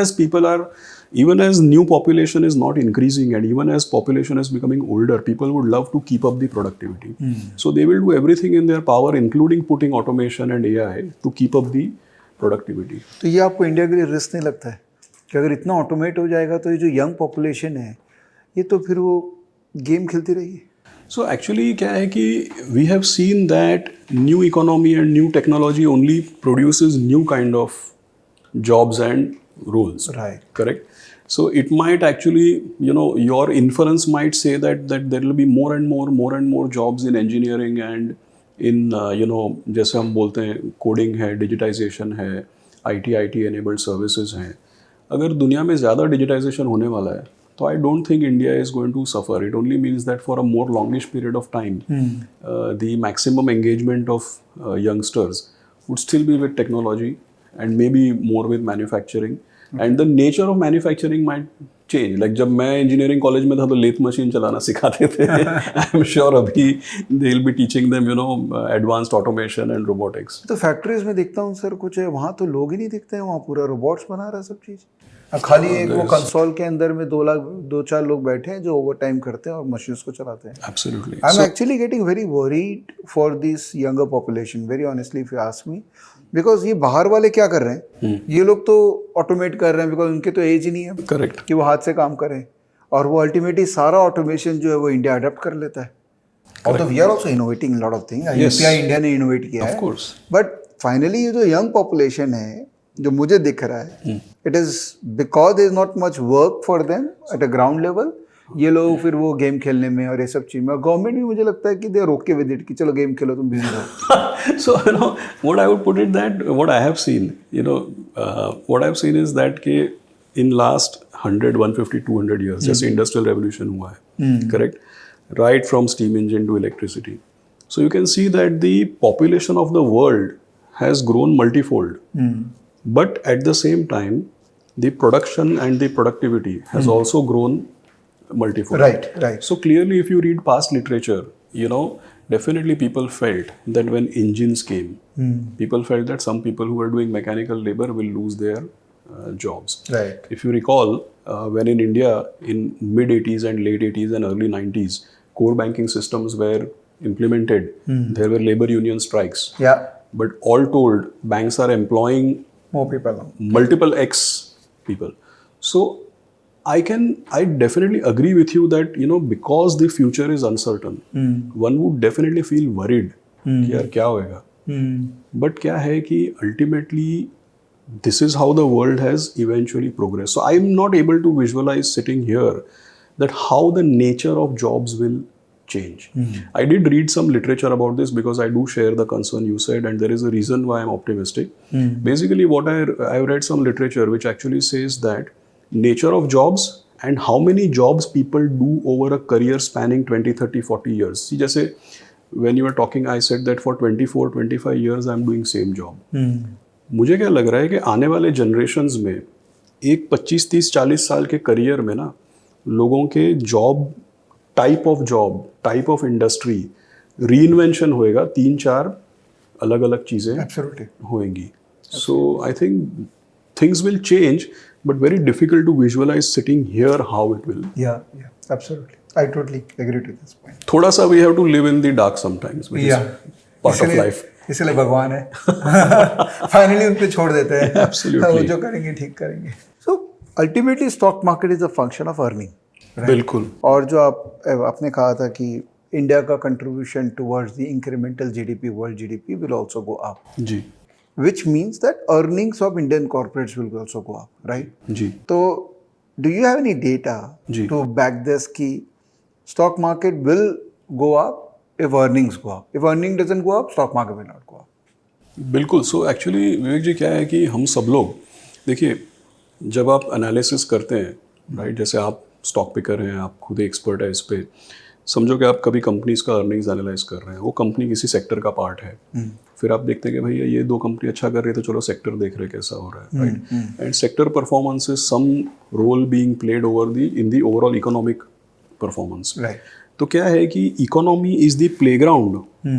Speaker 1: as new population is not increasing and even as population is becoming older, people would love to keep up the productivity. So they will do everything in their power, including putting automation and AI to keep up the productivity.
Speaker 2: तो ये आपको India के लिए risk नहीं लगता है कि अगर इतना ऑटोमेट हो जाएगा तो ये जो यंग पॉपुलेशन है ये तो फिर वो गेम खेलती रहेगी?
Speaker 1: सो एक्चुअली क्या है कि we have seen that new economy and new technology only produces new kind of jobs and roles.
Speaker 2: Right,
Speaker 1: correct. So it might actually, you know, your inference might say that there will be more and more jobs in engineering and in you know, जैसे हम बोलते हैं coding है, digitisation है, IT enabled services हैं. अगर दुनिया में ज़्यादा डिजिटाइजेशन होने वाला है तो I don't think India is going to suffer. It only means that for a more longish period of time the maximum engagement of youngsters would still be with technology and maybe more with manufacturing. And the nature of manufacturing might change. Like जब मैं engineering college में था तो lathe machine चलाना सिखाते थे. आई am sure अभी they will be teaching them, you know, advanced automation and robotics.
Speaker 2: तो फैक्ट्रीज में देखता हूँ सर कुछ है वहाँ तो लोग ही नहीं दिखते हैं, वहाँ पूरा रोबोट्स बना रहा है सब चीज़. खाली एक वो कंसोल के अंदर में 2-4 लोग बैठे हैं जो ओवर टाइम करते हैं और मशीन्स को चलाते हैं.
Speaker 1: Absolutely.
Speaker 2: I am actually getting very worried for this younger population, very honestly if you ask me. Because ये बाहर वाले क्या कर रहे हैं, ये लोग तो ऑटोमेट कर रहे हैं बिकॉज उनके तो एज ही नहीं है.
Speaker 1: करेक्ट.
Speaker 2: कि वो हाथ से काम करें, और वो अल्टीमेटली सारा ऑटोमेशन जो है वो इंडिया अडॉप्ट कर लेता है. Although we are also innovating lot of things. UPI India ने इनोवेट किया है,
Speaker 1: ऑफ कोर्स.
Speaker 2: बट फाइनली ये जो यंग पॉपुलेशन है जो मुझे दिख रहा है, it is because there is not much work for them at a ground level. ये लोग फिर वो गेम खेलने में और ये सब चीज में, गवर्नमेंट भी मुझे लगता है कि they are okay with it कि चलो गेम खेलो, तुम बिजी रहो.
Speaker 1: So you know what I would put it that what I have seen, you know, what I have seen is that के in last 100, 150, 200 years, जैसे industrial revolution हुआ है, correct, right from steam engine to electricity. So you can see that the population of the world has grown multifold, but at the same time, the production and the productivity has also grown multifold.
Speaker 2: Right.
Speaker 1: So clearly, if you read past literature, you know, definitely people felt that when engines came, people felt that some people who were doing mechanical labor will lose their jobs.
Speaker 2: Right.
Speaker 1: If you recall, when in India in mid 80s and late 80s and early 90s, core banking systems were implemented. There were labor union strikes.
Speaker 2: Yeah.
Speaker 1: But all told, banks are employing
Speaker 2: more people now.
Speaker 1: Multiple X people. So I definitely agree with you that, you know, because the future is uncertain, one would definitely feel worried कि यार क्या होएगा. But क्या है कि ultimately this is how the world has eventually progressed. So I'm not able to visualize sitting here that how the nature of jobs will change. I did read some literature about this because I do share the concern you said, and there is a reason why I'm optimistic. Basically, what I've read some literature which actually says that nature of jobs and how many jobs people do over a career spanning 20, 30, 40 years. See, जैसे when you were talking, I said that for 24, 25 years I'm doing same job. मुझे क्या लग रहा है कि आने वाले generations में एक 25, 30, 40 साल के करियर में ना लोगों के टाइप ऑफ इंडस्ट्री रीइन्वेंशन होएगा, 3-4 अलग अलग चीजें होएंगी. So I think things will change, but very difficult to visualise sitting here how it will.
Speaker 2: Absolutely, I totally agree to this point.
Speaker 1: थोड़ा सा we have to live in the dark sometimes, which is part of life.
Speaker 2: इसलिए भगवान है. Finally उन पे छोड़ देते हैं.
Speaker 1: Absolutely.
Speaker 2: वो जो करेंगे ठीक करेंगे. So ultimately stock market is a function of earning.
Speaker 1: बिल्कुल.
Speaker 2: और जो आपने कहा था कि इंडिया का contribution towards the incremental GDP, world GDP will also go up,
Speaker 1: जी,
Speaker 2: which means that earnings of Indian corporates will also go up, right?
Speaker 1: जी.
Speaker 2: तो do you have any data
Speaker 1: ji.
Speaker 2: to back this कि stock market will go up if earnings go up? If earning doesn't go up, stock market will not go up.
Speaker 1: बिल्कुल. So actually विवेक जी क्या है कि हम सब लोग देखिए, जब आप एनालिसिस करते हैं, राइट, जैसे आप स्टॉक पिकर हैं, आप खुद एक्सपर्ट है इस पे, समझो कि आप कभी कंपनीज का अर्निंग्स एनालाइज कर रहे हैं, वो कंपनी किसी सेक्टर का पार्ट है, फिर आप देखते हैं कि भैया ये 2 कंपनी अच्छा कर रही है तो चलो सेक्टर देख रहे कैसा हो रहा है, राइट. And sector performance is some role being played in the overall economic performance. तो क्या है कि economy is the playground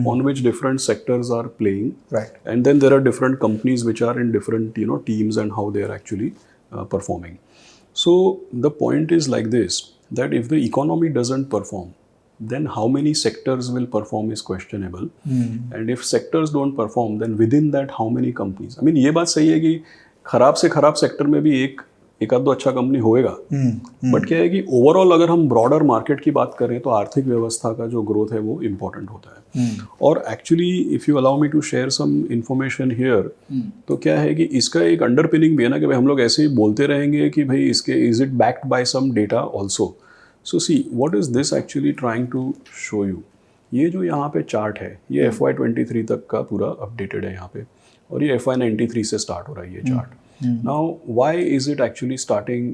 Speaker 1: on which different sectors are playing, and then there are different companies which are in different teams and how they are actually performing. So the point is like this, that if the economy doesn't perform, then how many sectors will perform is questionable. And if sectors don't perform, then within that how many companies? I mean, ये बात सही है कि खराब से खराब sector में भी एक आध दो अच्छा कंपनी होएगा, बट क्या है कि ओवरऑल अगर हम ब्रॉडर मार्केट की बात करें तो आर्थिक व्यवस्था का जो ग्रोथ है वो इम्पोर्टेंट होता है. और actually if you allow me to share some information here, तो क्या है कि इसका एक अंडरपिनिंग भी है ना कि भाई हम लोग ऐसे ही बोलते रहेंगे कि भाई इसके is it backed by some data also. So see what is this actually trying to show you. ये जो यहाँ पे चार्ट है ये FY23 तक का पूरा अपडेटेड है यहाँ पे, और ये FY93 से स्टार्ट हो रहा है ये chart. Now, why is it actually starting?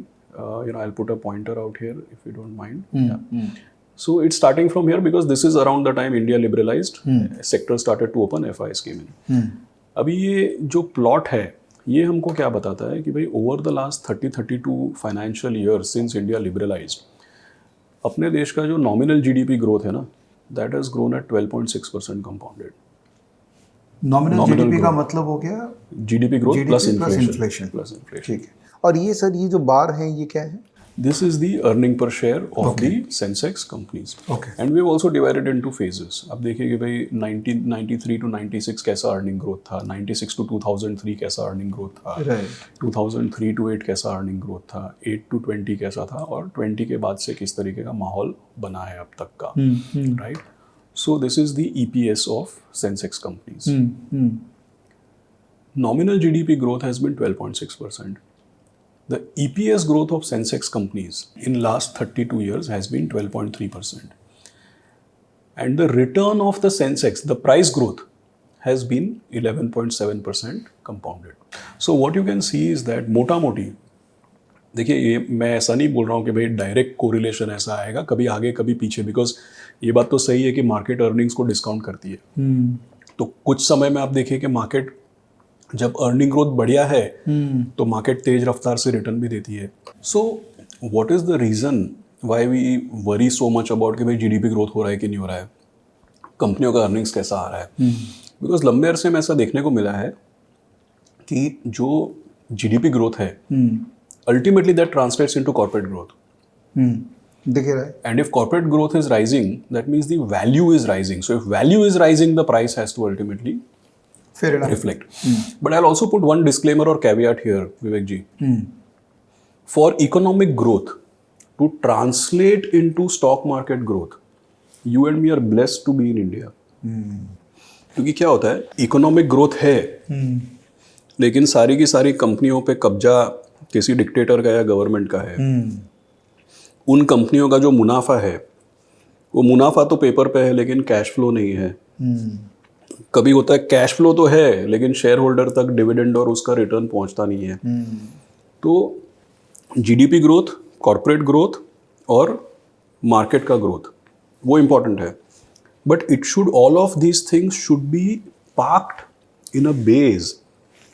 Speaker 1: I'll put a pointer out here if you don't mind. So it's starting from here because this is around the time India liberalized. Sector started to open, FIs came in. अभी ये जो plot है ये हमको क्या बताता है कि भाई over the last 30-32 financial years since India liberalised, अपने देश का जो नॉमिनल जीडीपी ग्रोथ है ना, that has grown at 12.6% compounded.
Speaker 2: Nominal GDP का मतलब हो गया
Speaker 1: जीडीपी ग्रोथ प्लस
Speaker 2: इन्फ्लेशन. ठीक है. और ये सर ये जो बार है ये क्या है?
Speaker 1: This is the earning per share of the Sensex companies.
Speaker 2: Okay.
Speaker 1: And we have also divided into phases. अब देखिए कि भाई 1993 to 96 कैसा अर्निंग ग्रोथ था, 96 to 2003 कैसा अर्निंग ग्रोथ था, 2003 to 8 कैसा अर्निंग ग्रोथ था, 8 to 20 कैसा था, और 20 के बाद से किस तरीके का माहौल बना है अब तक का, right. So this is the EPS of Sensex companies. Nominal GDP growth has been 12.6%. The EPS growth of Sensex companies in last 32 years has been 12.3%. And the return of the Sensex, the price growth, has been 11.7% compounded. So what you can see is that मोटा मोटी देखिए, ये मैं ऐसा नहीं बोल रहा हूँ कि भाई डायरेक्ट कोरिलेशन ऐसा आएगा, कभी आगे कभी पीछे, बिकॉज ये बात तो सही है कि मार्केट अर्निंग्स को डिस्काउंट करती है. तो कुछ समय में आप देखिए कि मार्केट जब अर्निंग ग्रोथ बढ़िया है तो मार्केट तेज रफ्तार से रिटर्न भी देती है. So what is the reason why we worry so much about कि भाई जीडीपी ग्रोथ हो रहा है कि नहीं हो रहा है, कंपनियों का अर्निंग्स कैसा आ रहा है? बिकॉज लंबे अरसे में ऐसा देखने को मिला है कि जो जीडीपी ग्रोथ है ultimately that translates into corporate growth.
Speaker 2: दिख रहा है.
Speaker 1: And if corporate growth is rising, that means the value is rising. So if value is rising, the price has to ultimately reflect. But I'll also put one disclaimer or caveat here, Vivek ji. For economic growth to translate into stock market growth, you and me are blessed to be in India. क्योंकि क्या होता है, economic growth है लेकिन सारी की सारी कंपनियों पे कब्जा किसी डिक्टेटर का या गवर्नमेंट का है. उन कंपनियों का जो मुनाफा है वो मुनाफा तो पेपर पे है लेकिन कैश फ्लो नहीं है। कभी होता है कैश फ्लो तो है लेकिन शेयर होल्डर तक डिविडेंड और उसका रिटर्न पहुंचता नहीं है। तो जीडीपी ग्रोथ, कॉर्पोरेट ग्रोथ और मार्केट का ग्रोथ वो इम्पॉर्टेंट है, but it should all of these things should be parked in a base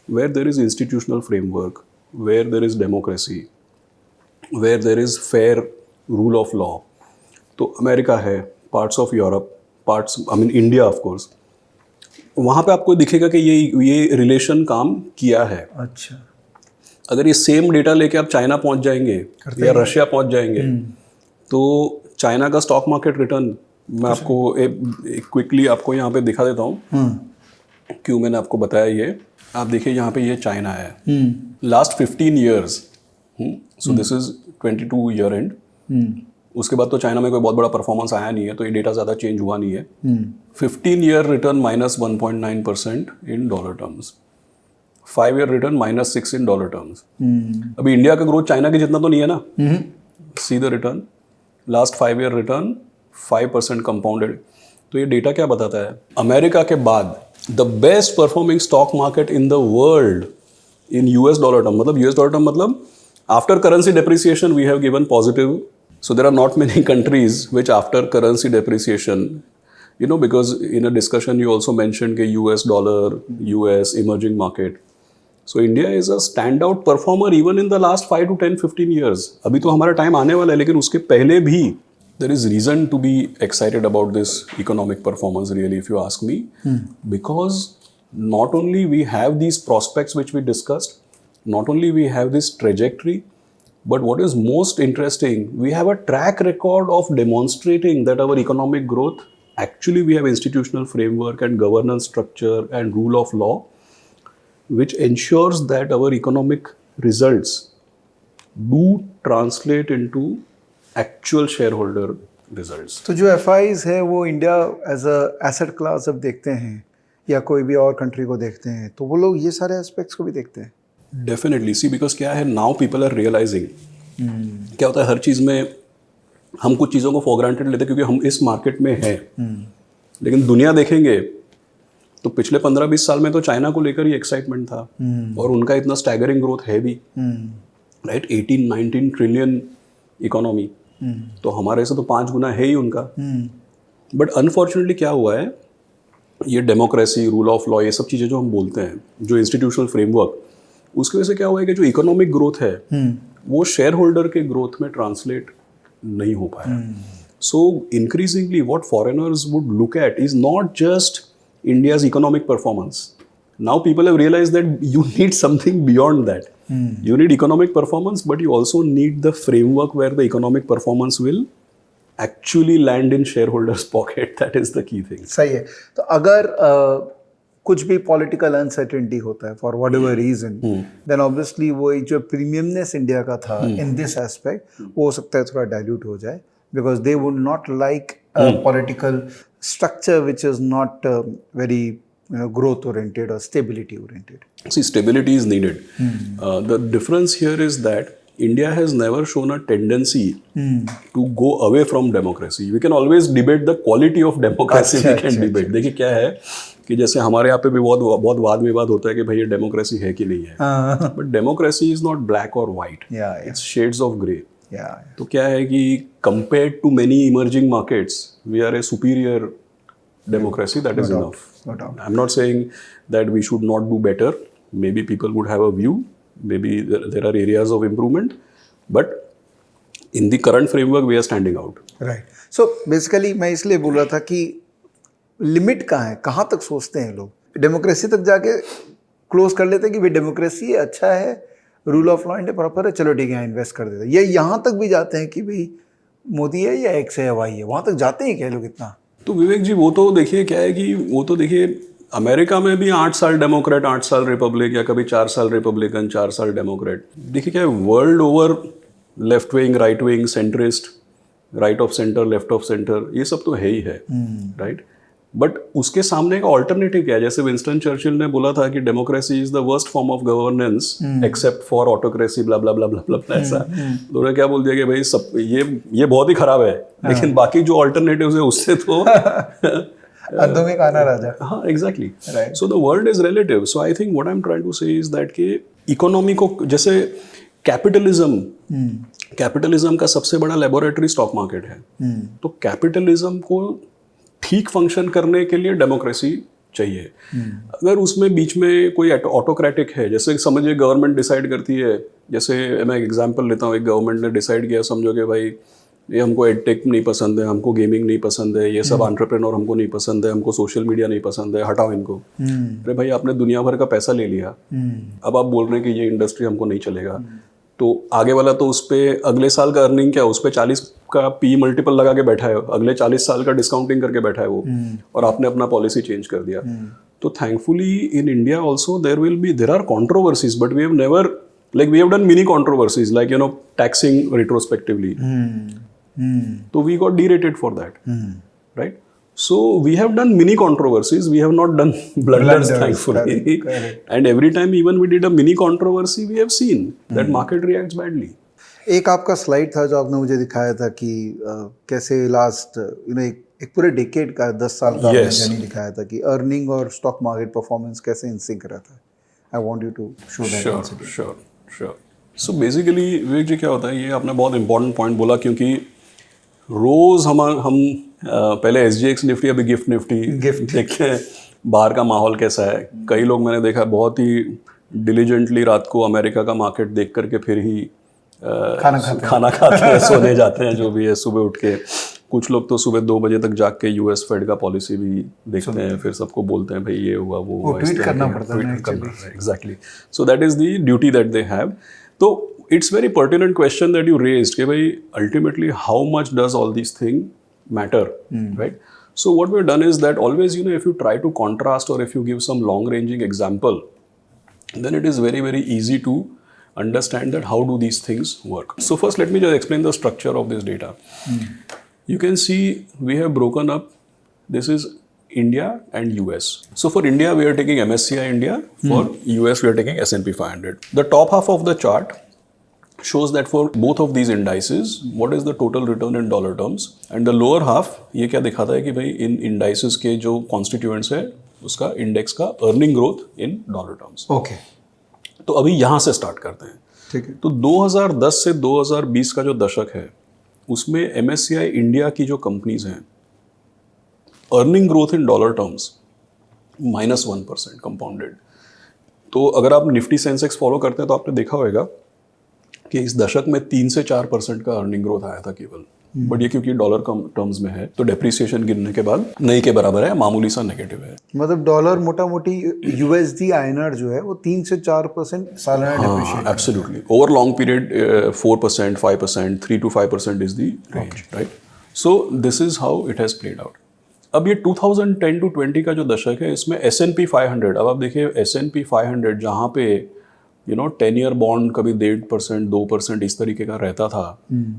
Speaker 1: where there is institutional framework, where there is democracy, where there is fair rule of law. तो America है, parts of Europe, parts I mean India of course, वहाँ पे आपको दिखेगा कि ये relation काम किया है।
Speaker 2: अच्छा,
Speaker 1: अगर ये सेम डेटा लेके आप चाइना पहुँच जाएंगे या रशिया पहुँच जाएंगे तो चाइना का स्टॉक मार्केट रिटर्न मैं आपको क्विकली आपको यहाँ पे दिखा देता हूँ क्यों मैंने आपको बताया ये। आप देखिए यहाँ पे ये चाइना है last 15 years, so this is 22 year and. उसके बाद तो चाइना में कोई बहुत बड़ा परफॉर्मेंस आया नहीं है तो ये डेटा ज़्यादा चेंज हुआ नहीं है। 15 ईयर रिटर्न -1.9% इन डॉलर टर्म्स, 5 ईयर रिटर्न -6 इन डॉलर टर्म्स। अभी इंडिया का ग्रोथ चाइना के जितना तो नहीं है ना। See the return, last 5 year return 5% compounded. तो ये डेटा क्या बताता है? अमेरिका के बाद the best performing stock market in the world in US dollar term, मतलब US dollar term मतलब after currency depreciation we have given positive, so there are not many countries which after currency depreciation, you know, because in a discussion you also mentioned कि US dollar, US emerging market, so India is a standout performer even in the last 5 to 10, 15 years. अभी तो हमारा time आने वाला है लेकिन उसके पहले भी there is reason to be excited about this economic performance really, if you ask me, because not only we have these prospects which we discussed, not only we have this trajectory, but what is most interesting, we have a track record of demonstrating that our economic growth, actually we have institutional framework and governance structure and rule of law which ensures that our economic results do translate into actual shareholder results.
Speaker 2: तो जो FIs है वो India as a asset class जब देखते हैं या कोई भी और कंट्री को देखते हैं तो वो लोग ये सारे एस्पेक्ट्स को भी देखते हैं।
Speaker 1: डेफिनेटली, सी बिकॉज क्या है, नाउ पीपल आर रियलाइजिंग क्या होता है हर चीज़ में हम कुछ चीज़ों को फॉर ग्रांटेड लेते हैं क्योंकि हम इस मार्केट में हैं, लेकिन दुनिया देखेंगे तो पिछले 15-20 साल में तो चाइना को लेकर ही एक्साइटमेंट था और उनका इतना स्टैगरिंग ग्रोथ है भी, राइट, 18-19 ट्रिलियन इकोनॉमी, तो हमारे से तो 5 गुना है ही उनका। बट अनफॉर्चुनेटली क्या हुआ है, ये डेमोक्रेसी, रूल ऑफ लॉ, ये सब चीज़ें जो हम बोलते हैं, जो इंस्टीट्यूशनल फ्रेमवर्क, उसकी वजह से क्या हुआ है कि जो इकोनॉमिक ग्रोथ है वो शेयर होल्डर के ग्रोथ में ट्रांसलेट नहीं हो पाया। So increasingly what foreigners would look at is not just India's economic performance. Now people have realized that you need something beyond that. You need economic performance, but you also need the framework where the economic performance will actually land in shareholders' pocket. That is the key thing.
Speaker 2: सही है। तो अगर कुछ भी political uncertainty होता है for whatever reason, then obviously वो एक जो प्रीमियमनेस इंडिया का था इन दिस एस्पेक्ट वो हो सकता है थोड़ा डाइल्यूट हो जाए, because they would not like political structure which is not very growth oriented or stability oriented.
Speaker 1: See, stability is needed. The difference here is that India has never shown a tendency to go away from democracy. We can always debate the quality of democracy. We can debate. देखिए क्या है कि जैसे हमारे यहाँ पे भी बहुत वाद विवाद होता है कि भाई ये डेमोक्रेसी है कि नहीं है, but democracy is not black और white, it's shades of grey. तो क्या है कि compared to many emerging markets, we are a superior democracy. That is enough. I'm not saying that we should not do better. Maybe people would have a view. Maybe there are areas of improvement. But in the current framework, we are standing out.
Speaker 2: Right. So basically, मैं इसलिए बोल रहा था कि limit कहाँ है, कहाँ तक सोचते हैं लोग? डेमोक्रेसी तक जाके क्लोज कर लेते हैं कि भाई डेमोक्रेसी अच्छा है, rule of law India proper है, चलो ठीक है इन्वेस्ट कर देते हैं। ये यहाँ तक भी जाते हैं कि भाई मोदी है या एक्स है या वाई है, वहाँ तक जाते हैं क्या लोग इतना?
Speaker 1: तो विवेक जी वो तो देखिए क्या है कि वो तो देखिए अमेरिका में भी 8 साल डेमोक्रेट 8 साल रिपब्लिक, या कभी 4 साल रिपब्लिकन 4 साल डेमोक्रेट। देखिए क्या है, world over left wing, right wing, centrist, right of centre, left of centre, ये सब तो है ही है, राइट। बट उसके सामने एक ऑल्टरनेटिव क्या है? जैसे विंस्टन चर्चिल ने बोला था कि democracy is the worst form of governance except for autocracy, blah blah blah blah blah, ऐसा तो उन्होंने क्या बोल दिया कि भाई सब ये बहुत ही खराब है, लेकिन बाकी जो ऑल्टरनेटिव्स है उससे तो
Speaker 2: अंधों में काना राजा।
Speaker 1: हाँ, exactly. So the world is relative. So I think what I am trying to say is that कि इकोनॉमी को, जैसे कैपिटलिज्म का सबसे बड़ा लेबोरेटरी स्टॉक मार्केट है, तो कैपिटलिज्म को ठीक फंक्शन करने के लिए डेमोक्रेसी चाहिए। अगर उसमें बीच में कोई ऑटोक्रेटिक है, जैसे समझिए गवर्नमेंट डिसाइड करती है, जैसे मैं एक एग्जांपल लेता हूँ, एक गवर्नमेंट ने डिसाइड किया, समझो कि भाई ये हमको एडटेक नहीं पसंद है, हमको गेमिंग नहीं पसंद है, ये सब एंटरप्रेन्योर हमको नहीं पसंद है, हमको सोशल मीडिया नहीं पसंद है, हटाओ इनको। अरे भाई आपने दुनिया भर का पैसा ले लिया, अब आप बोल रहे हैं कि ये इंडस्ट्री हमको नहीं चलेगा, तो आगे वाला तो उस पर अगले साल का अर्निंग क्या, उस पर 40 का पी मल्टीपल लगा के बैठा है, अगले 40 साल का डिस्काउंटिंग करके बैठा है वो, और आपने अपना पॉलिसी चेंज कर दिया। तो thankfully in India also there are controversies, but we have never, like we have done mini controversies, like taxing retrospectively. So we got derated for that, right? So we have done mini controversies, we have not done blunders, thankfully. Correct. And every time even we did a mini controversy, we have seen that market reacts badly.
Speaker 2: एक आपका slide था जो आपने मुझे दिखाया था कि कैसे लास्ट एक पूरे डेकेड का 10 साल का जर्नी दिखाया था कि अर्निंग और स्टॉक मार्केट परफॉर्मेंस कैसे इन सिंक रहता है। I want you to show that.
Speaker 1: Sure. So basically Vivek ji, क्या होता है, ये आपने बहुत इंपॉर्टेंट पॉइंट बोला, क्योंकि रोज हम पहले SGX निफ्टी, अभी गिफ्ट निफ्टी देखते हैं बाहर का माहौल कैसा है। कई लोग मैंने देखा बहुत ही डिलीजेंटली रात को अमेरिका का मार्केट देख करके फिर ही खाना खाते हैं, सोने जाते हैं, जो भी है, सुबह उठ के। कुछ लोग तो सुबह 2 बजे तक जाग के US फेड का पॉलिसी भी देखते हैं, फिर सबको बोलते हैं भाई ये हुआ वो हुआ,
Speaker 2: ट्वीट करना पड़ता है।
Speaker 1: Exactly. So that is the duty that they have. तो it's very pertinent question that you raised कि भाई ultimately how much does all this thing matter, right? So what we've done is that always, if you try to contrast or if you give some long-ranging example, then it is very, very easy to understand that how do these things work. So first, let me just explain the structure of this data. You can see we have broken up, this is India and US. So for India, we are taking MSCI India. For US, we are taking S&P 500. The top half of the chart shows that for both of these indices, what is the total return in dollar terms, and the lower half ये क्या दिखाता है कि भाई इन indices के जो constituents है उसका index का earning growth in dollar terms.
Speaker 2: Okay,
Speaker 1: तो अभी यहाँ से स्टार्ट करते हैं।
Speaker 2: ठीक है।
Speaker 1: तो 2010 से 2020 का जो दशक है उसमें MSCI इंडिया की जो कंपनीज हैं, earning growth in dollar terms -1% compounded. तो अगर आप निफ्टी सेंसेक्स फॉलो करते हैं तो आपने देखा होगा कि इस दशक में 3 से 4% का अर्निंग ग्रोथ आया था केवल। बट ये क्योंकि डॉलर टर्म्स में है तो डेप्रिसिएशन गिरने के बाद नहीं के बराबर है, मामूली सा नेगेटिव है।
Speaker 2: मतलब डॉलर मोटा मोटी USD INR जो है वो 3 से 4% सालाना depreciate.
Speaker 1: Absolutely, over long period 4%, 5%, 3 to 5% is the range, right? So this is how it has played out. अब ये 2010 to 20 का जो दशक है इसमें S&P 500, अब आप देखिए S&P 500 जहाँ पे 10 ईयर बॉन्ड कभी 1.5%, 2% इस तरीके का रहता था,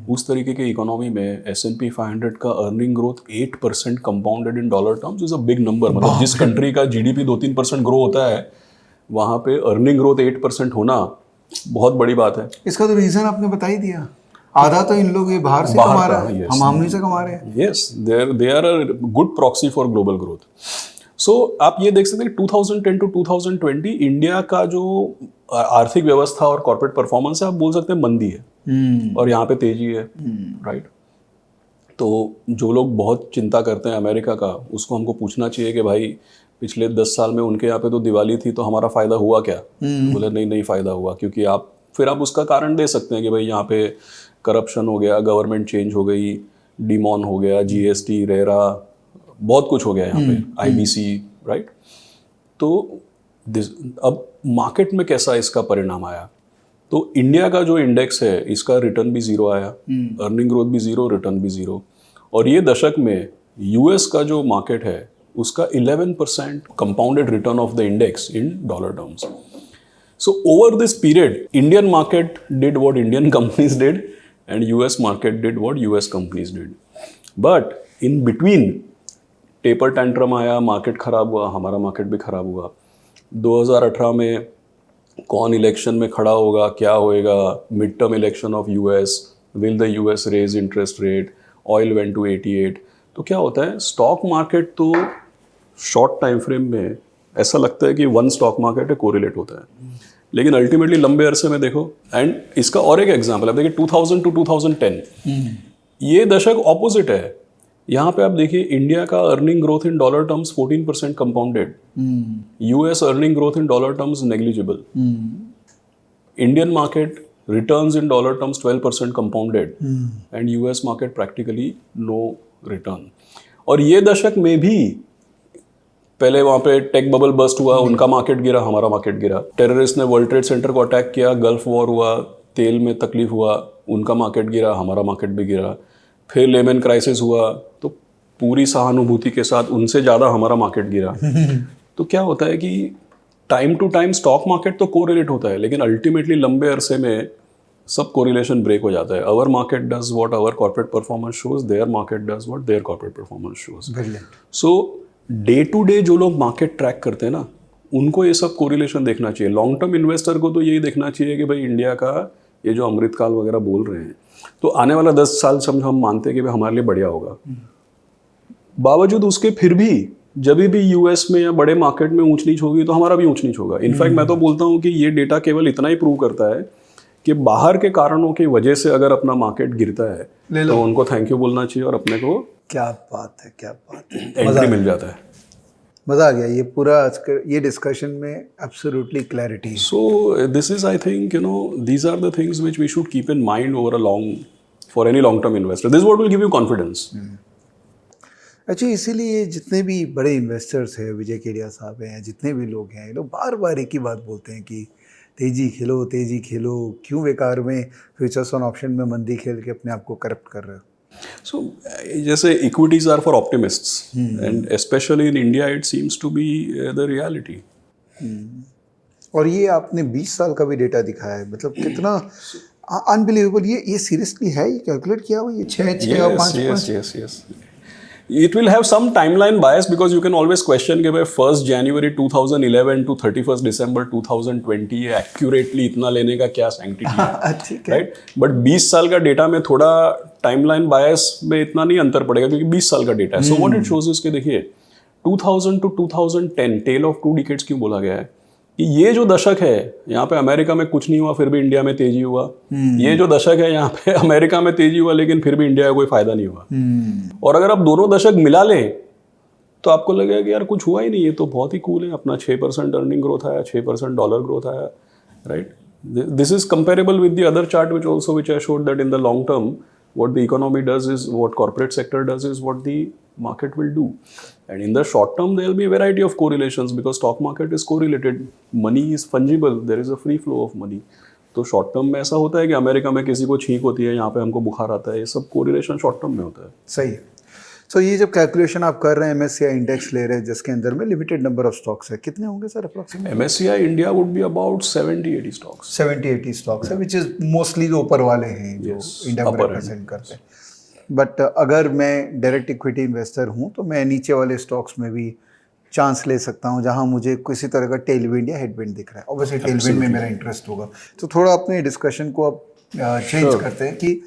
Speaker 1: उस तरीके के इकोनॉमी में S&P 500 का earning growth 8% compounded in dollar terms is a big number. मतलब जिस कंट्री का GDP 2-3% ग्रो होता है वहाँ पे अर्निंग ग्रोथ 8% होना बहुत बड़ी बात है।
Speaker 2: इसका तो रीजन आपने बता ही दिया, आधा तो इन लोग ये बाहर से कमा रहे हैं, हम हमनी से कमा रहे हैं।
Speaker 1: Yes, they are a good proxy for global growth. So आप ये देख सकते हैं कि 2010 to 2020 इंडिया का जो आर्थिक व्यवस्था और कॉर्पोरेट परफॉर्मेंस है, आप बोल सकते हैं मंदी है और यहाँ पे तेजी है, राइट? तो जो लोग बहुत चिंता करते हैं अमेरिका का, उसको हमको पूछना चाहिए कि भाई पिछले 10 साल में उनके यहाँ पे तो दिवाली थी तो हमारा फ़ायदा हुआ क्या? बोले नहीं फ़ायदा हुआ, क्योंकि आप उसका कारण दे सकते हैं कि भाई यहाँ पे करप्शन हो गया, गवर्नमेंट चेंज हो गई, डीमॉन हो गया, GST, रेरा, बहुत कुछ हो गया यहाँ पे, IBC, राइट? तो अब मार्केट में कैसा इसका परिणाम आया? तो इंडिया का जो इंडेक्स है इसका रिटर्न भी 0 आया, अर्निंग ग्रोथ भी 0, रिटर्न भी 0। और ये दशक में US का जो मार्केट है उसका 11% compounded return of the index in dollar terms. So over this period Indian market did what Indian companies did and US market did what US companies did. But in between taper tantrum आया, market ख़राब हुआ, हमारा market भी ख़राब हुआ। 2018 में कौन election में खड़ा होगा, क्या होएगा, mid term election of US, will the US raise interest rate, oil went to 88। तो क्या होता है, स्टॉक मार्केट तो शॉर्ट टाइम फ्रेम में ऐसा लगता है कि वन स्टॉक मार्केट है, कोरिलेट होता है, लेकिन अल्टीमेटली लंबे अरसे में देखो। एंड इसका और एक एग्जांपल है, देखिए 2000 टू 2010 ये दशक ऑपोजिट है। यहाँ पे आप देखिए इंडिया का earning growth in dollar terms 14% compounded, US earning growth in dollar terms negligible, Indian market returns in dollar terms 12% compounded, and US market practically no return. और ये दशक में भी पहले वहाँ पे टेक बबल बस्ट हुआ, उनका मार्केट गिरा, हमारा मार्केट गिरा। टेररिस्ट ने वर्ल्ड ट्रेड सेंटर को अटैक किया, गल्फ वॉर हुआ, तेल में तकलीफ हुआ, उनका मार्केट गिरा, हमारा मार्केट भी गिरा। फिर लेमन क्राइसिस हुआ तो पूरी सहानुभूति के साथ उनसे ज़्यादा हमारा मार्केट गिरा। तो क्या होता है कि time to time stock market तो कोरिलेट होता है, लेकिन अल्टीमेटली लंबे अरसे में सब कोरिलेशन ब्रेक हो जाता है। Our market does what our corporate performance shows, their market does what their corporate performance shows. So day to day जो लोग मार्केट ट्रैक करते हैं ना, उनको ये सब कोरिलेशन देखना चाहिए। लॉन्ग टर्म इन्वेस्टर को तो यही देखना चाहिए कि भाई इंडिया का ये जो अमृतकाल वगैरह बोल रहे हैं, तो आने वाला 10 साल समझो हम मानते हैं कि भाई हमारे लिए बढ़िया होगा। बावजूद उसके फिर भी जब भी यूएस में या बड़े मार्केट में ऊंच नीच होगी तो हमारा भी ऊंच नीच होगा। इनफैक्ट मैं तो बोलता हूँ कि ये डेटा केवल इतना ही प्रूव करता है कि बाहर के कारणों की वजह से अगर अपना मार्केट गिरता है तो उनको थैंक यू बोलना चाहिए और अपने को
Speaker 2: क्या बात है, क्या बात है,
Speaker 1: एंट्री मिल जाता है।
Speaker 2: मज़ा आ गया। ये पूरा ये डिस्कशन में absolutely clarity.
Speaker 1: So this is I think these are the things which we should keep in mind over a long for any long term investor. This what will give you confidence.
Speaker 2: अच्छा, इसीलिए जितने भी बड़े investors हैं, विजय केडिया साहब हैं, जितने भी लोग हैं, ये लोग बार बार एक ही बात बोलते हैं कि तेजी खेलो, तेजी खेलो, क्यों बेकार में फ्यूचर्स ऑन ऑप्शन में मंदी खेल के अपने आप को करप्ट कर रहे हो।
Speaker 1: So, जैसे equities are for optimists and specially in India it seems to be the reality.
Speaker 2: और ये आपने 20 साल का भी डेटा दिखाया है, मतलब कितना अनबिलीवेबल। ये सीरियसली है, ये कैलकुलेट किया हुआ, ये 6 और 5।
Speaker 1: Yes. It will have some timeline bias because you can always question कि भाई 1st January 2011 to 31st December 2020 ये accurately इतना लेने का क्या sanctity है, right? But 20 साल का डेटा में थोड़ा timeline bias में इतना नहीं अंतर पड़ेगा क्योंकि 20 साल का डेटा है। So what it shows is कि देखिए 2000 to 2010 tale of 2 decades क्यों बोला गया है कि ये जो दशक है यहाँ पे अमेरिका में कुछ नहीं हुआ फिर भी इंडिया में तेजी हुआ। ये जो दशक है यहाँ पे अमेरिका में तेजी हुआ लेकिन फिर भी इंडिया का कोई फायदा नहीं हुआ। और अगर आप दोनों दशक मिला लें तो आपको लगेगा कि यार कुछ हुआ ही नहीं, ये तो बहुत ही कूल है, अपना 6% अर्निंग ग्रोथ आया, 6% डॉलर ग्रोथ आया, right. This is comparable with the other chart which I showed that in the long term what the economy does is, what corporate sector does is what the market will do, and in the short term there will be a variety of correlations because stock market is correlated, money is fungible, there is a free flow of money। तो short term में ऐसा होता है कि America में किसी को छींक होती है, यहाँ पे हमको बुखार आता है, ये सब कोरिलेशन शॉर्ट टर्म में होता है।
Speaker 2: सही है। सो ये जब कैलकुलेशन आप कर रहे हैं, MSCI इंडेक्स ले रहे हैं जिसके अंदर में लिमिटेड नंबर ऑफ स्टॉक्स है, कितने होंगे sir approximately?
Speaker 1: MSCI India would be about 70-80 stocks.
Speaker 2: 70-80 stocks है, विच इज मोस्टली जो ऊपर वाले हैं जो इंडिया को रिप्रेजेंट करते हैं। बट अगर मैं डायरेक्ट इक्विटी इन्वेस्टर हूँ तो मैं नीचे वाले स्टॉक्स में भी चांस ले सकता हूँ जहाँ मुझे किसी तरह का टेलविंड या हेडविंड दिख रहा है। ऑब्वियसली टेलविंड में मेरा इंटरेस्ट होगा। तो थोड़ा अपने डिस्कशन को अब चेंज करते हैं कि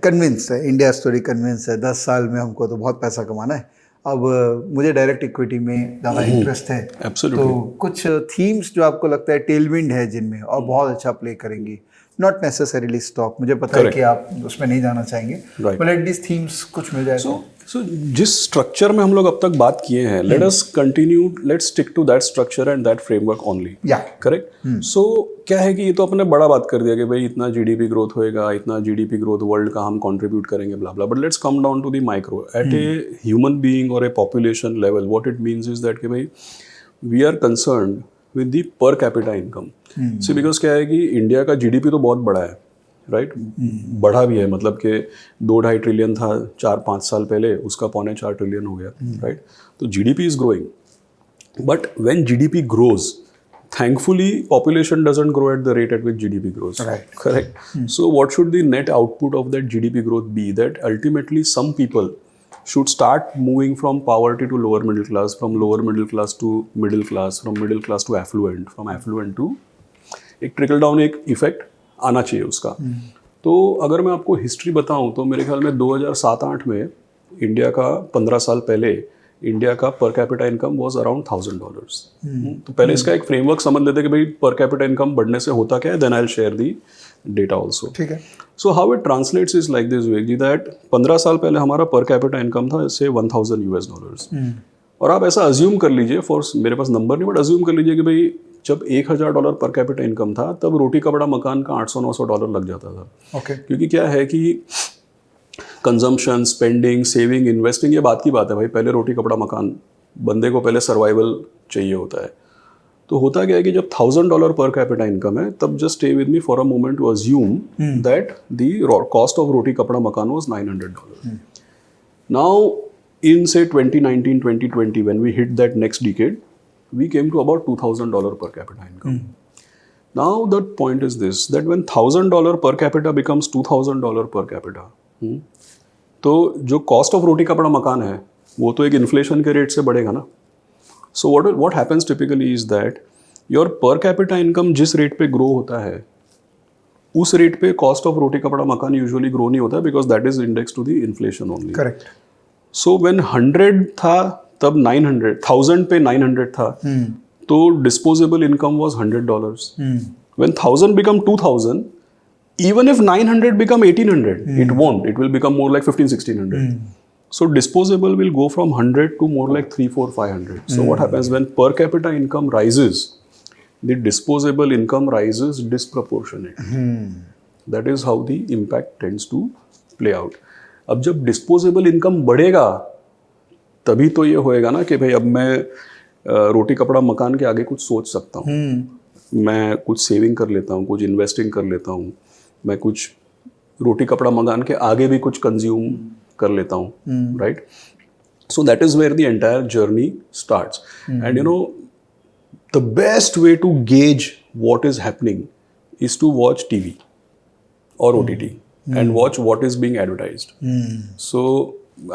Speaker 2: कन्विंस है, इंडिया स्टोरी कन्विंस है, 10 साल में हमको तो बहुत पैसा कमाना है, अब मुझे डायरेक्ट इक्विटी में ज़्यादा इंटरेस्ट है। तो कुछ थीम्स जो आपको लगता है टेलविंड है जिनमें और बहुत अच्छा प्ले करेंगी, नॉट नेसेसरीली स्टॉक, मुझे पता है कि आप उसमें नहीं जाना चाहेंगे, बट एटलीस्ट थीम्स कुछ मिल जाए।
Speaker 1: सो जिस स्ट्रक्चर में हम लोग अब तक बात किए हैं, let us continue, let's stick to that structure and that framework only. Correct. So क्या है कि ये तो अपने बड़ा बात कर दिया कि भाई इतना जीडीपी ग्रोथ होएगा, इतना जीडीपी ग्रोथ वर्ल्ड का हम कंट्रीब्यूट करेंगे, blah blah, but let's come down to the micro at a human being और a population level. What it means is that कि भाई we are concerned with the per capita income. See because क्या है कि India का GDP तो बहुत बड़ा है, राइट, बढ़ा भी है, मतलब कि 2-2.5 ट्रिलियन था 4-5 साल पहले, उसका 3.25 ट्रिलियन हो गया, राइट। तो GDP is growing, but when GDP grows, thankfully population doesn't grow at the rate at which GDP grows,
Speaker 2: right?
Speaker 1: Correct. So what should the net output of that GDP growth be? That ultimately some people should start moving from poverty to lower middle class, from lower middle class to middle class, from middle class to affluent, from affluent to एक trickle down एक effect आना चाहिए उसका। तो अगर मैं आपको history बताऊं तो मेरे ख्याल में 2007-8 में इंडिया का 15 साल पहले इंडिया का पर कैपिटा इनकम वाज अराउंड $1,000। तो पहले इसका एक फ्रेमवर्क समझ लेते कि भाई पर कैपिटा इनकम बढ़ने से होता क्या है, then I will share the data also.
Speaker 2: ठीक है।
Speaker 1: So how it translates is like this Vivek ji, that 15 साल पहले हमारा पर कैपिटा इनकम था से $1,000। और आप ऐसा अज्यूम कर लीजिए, फॉर मेरे पास नंबर नहीं बट अज्यूम कर लीजिए कि भाई जब $1,000 पर कैपिटा इनकम था तब रोटी कपड़ा मकान का $800-900 लग जाता था।
Speaker 2: ओके।
Speaker 1: क्योंकि क्या है कि कंजम्पशन, स्पेंडिंग, सेविंग, इन्वेस्टिंग, ये बात की बात है भाई, पहले रोटी कपड़ा मकान, बंदे को पहले सर्वाइवल चाहिए होता है। तो होता क्या है कि जब $1,000 पर कैपिटा इनकम है तब just stay with me for a moment to assume that the cost of roti kapda makaan was $900। Now in say 2019 2020 when we hit that next decade we came to about $2,000 per capita income. Now the point is this, that when $1,000 per capita becomes $2,000 per capita, तो जो cost of roti kapda मकान है वो तो एक inflation के rate से बढ़ेगा ना। सो what happens typically is that your per capita income जिस रेट पे ग्रो होता है उस रेट पे कॉस्ट ऑफ रोटी कपड़ा मकान यूजुअली ग्रो नहीं होता, because that is index to the inflation only.
Speaker 2: Correct.
Speaker 1: So when 100 था तब 900, 1000 पे 900 था, तो disposable income was $100। When 1000 become 2000, even if 900 become 1800, it won't, it will become more like 1500-1600. So disposable will go from 100 to more like 300, 400, 500. So what happens when per capita income rises, the disposable income rises disproportionately. That is how the impact tends to play out. अब जब disposable income बढ़ेगा तभी तो ये होएगा ना कि भाई अब मैं रोटी कपड़ा मकान के आगे कुछ सोच सकता हूँ, मैं कुछ सेविंग कर लेता हूँ, कुछ इन्वेस्टिंग कर लेता हूँ, मैं कुछ रोटी कपड़ा मकान के आगे भी कुछ कंज्यूम कर लेता हूँ, right? So that is where the entire journey starts. And you know the best way to gauge what is happening is to watch TV or OTT and watch what is being advertised. So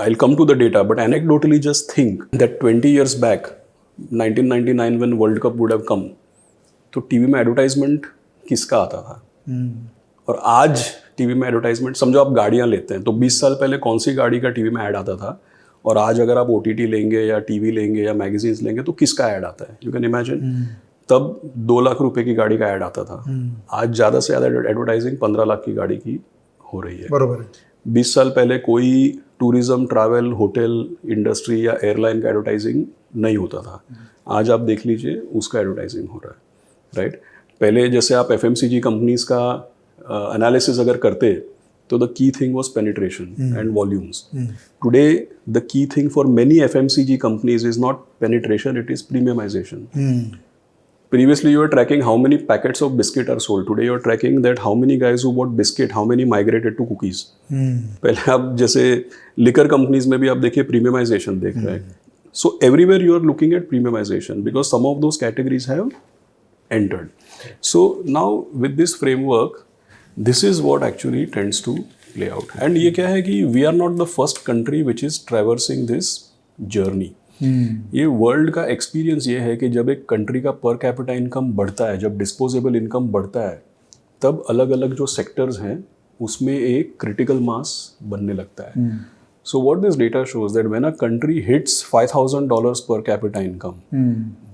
Speaker 1: I'll come to the data, but anecdotally just think that 20 years back, 1999 when World Cup would have come, तो TV में advertisement किसका आता था? और आज TV में advertisement, समझो आप गाड़ियाँ लेते हैं तो 20 साल पहले कौन सी गाड़ी का टीवी में ऐड आता था, और आज अगर आप OTT लेंगे या टीवी लेंगे या मैगजीन्स लेंगे तो किसका ऐड आता है? You can imagine. तब 2 लाख रुपए की गाड़ी का ऐड आता था, आज ज़्यादा से ज़्यादा एडवर्टाइजिंग 15 लाख की गाड़ी की हो रही है।
Speaker 2: बरोबर है।
Speaker 1: 20 साल पहले कोई टूरिज्म, ट्रैवल, होटल इंडस्ट्री या एयरलाइन का एडवर्टाइजिंग नहीं होता था, आज आप देख लीजिए उसका एडवर्टाइजिंग हो रहा है, राइट? पहले जैसे आप FMCG कंपनीज का एनालिसिस अगर करते तो the key thing was penetration and volumes. Today the key thing for many FMCG companies is not penetration, it is premiumisation. Previously, you were tracking how many packets of biscuit are sold. Today, you are tracking that how many guys who bought biscuit, how many migrated to cookies. पहले आप जैसे liquor companies में भी आप देखिए premiumization देख रहे हैं. So everywhere you are looking at premiumization because some of those categories have entered. So now with this framework, this is what actually tends to play out. And ये क्या है कि we are not the first country which is traversing this journey. ये world का experience ये है कि जब एक कंट्री का पर कैपिटा इनकम बढ़ता है, जब डिस्पोजेबल इनकम बढ़ता है, तब अलग अलग जो सेक्टर्स हैं उसमें एक क्रिटिकल मास बनने लगता है। So what this data shows that when a country hits $5,000 per capita income,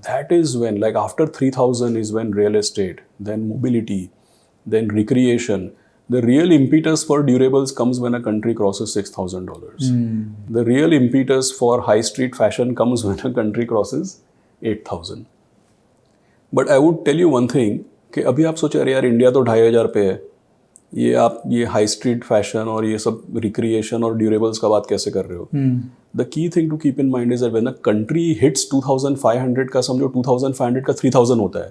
Speaker 1: that is when, like after 3,000 is when real estate, then mobility, then recreation, the real impetus for durables comes when a country crosses $6,000. The real impetus for high street fashion comes when a country crosses 8,000. But I would tell you one thing, कि अभी आप सोच रहे यार India तो 2,500 पे है, ये आप ये हाई स्ट्रीट फैशन और ये सब रिक्रिएशन और ड्यूरेबल्स का बात कैसे कर रहे हो? The key thing to keep in mind is that when a country hits 2,500 का, समझो 2,500 का 3,000 होता है,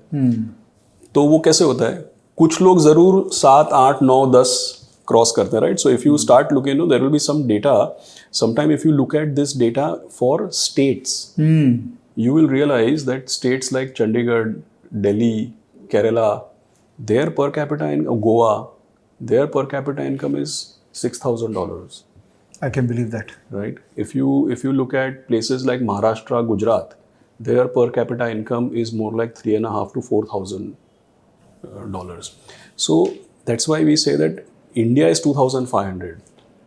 Speaker 1: तो वो कैसे होता है? कुछ लोग जरूर 7, 8, 9, 10 क्रॉस करते हैं, right? So if you start looking, no there will be some data, sometime if you look at this data for states, you will realize that states like Chandigarh, Delhi, Kerala, their per capita income, Goa, their per capita income is $6,000.
Speaker 2: I can believe that.
Speaker 1: right? If you look at places like Maharashtra, Gujarat, their per capita income is more like $3,500 to $4,000. So that's why we say that India is 2,500.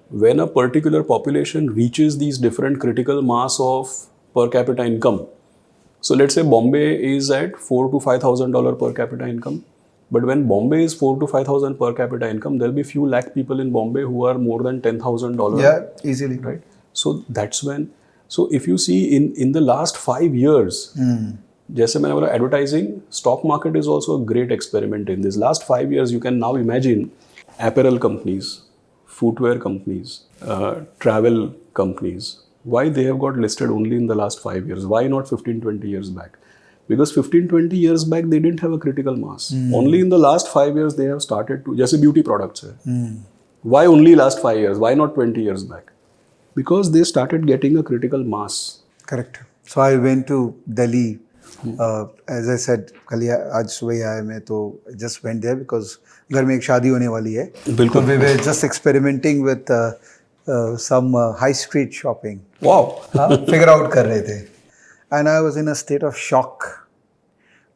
Speaker 1: When a particular population reaches these different critical mass of per capita income, so let's say Bombay is at $4,000 to $5,000 per capita income. But when Bombay is $4,000 to $5,000 per capita income, there'll be few lakh people in Bombay who are more than $10,000.
Speaker 2: Yeah, easily.
Speaker 1: Right. So that's when. So if you see in the last 5 years, जैसे मैंने बोला advertising, stock market is also a great experiment in this. Last 5 years, you can now imagine apparel companies, footwear companies, travel companies. Why they have got listed only in the last 5 years? Why not 15-20 years back? Because 15-20 years back they didn't have a critical mass. Only in the last 5 years they have started to. जैसे beauty products है. Why only last 5 years? Why not 20 years back? Because they started getting a critical mass.
Speaker 2: Correct. So I went to Delhi. As I said, कल आज सुबह ही आया मैं तो just went there because घर में एक शादी होने वाली है.
Speaker 1: बिल्कुल.
Speaker 2: So we were just experimenting with some high street shopping.
Speaker 1: Wow.
Speaker 2: Figure out कर रहे थे. And I was in a state of shock.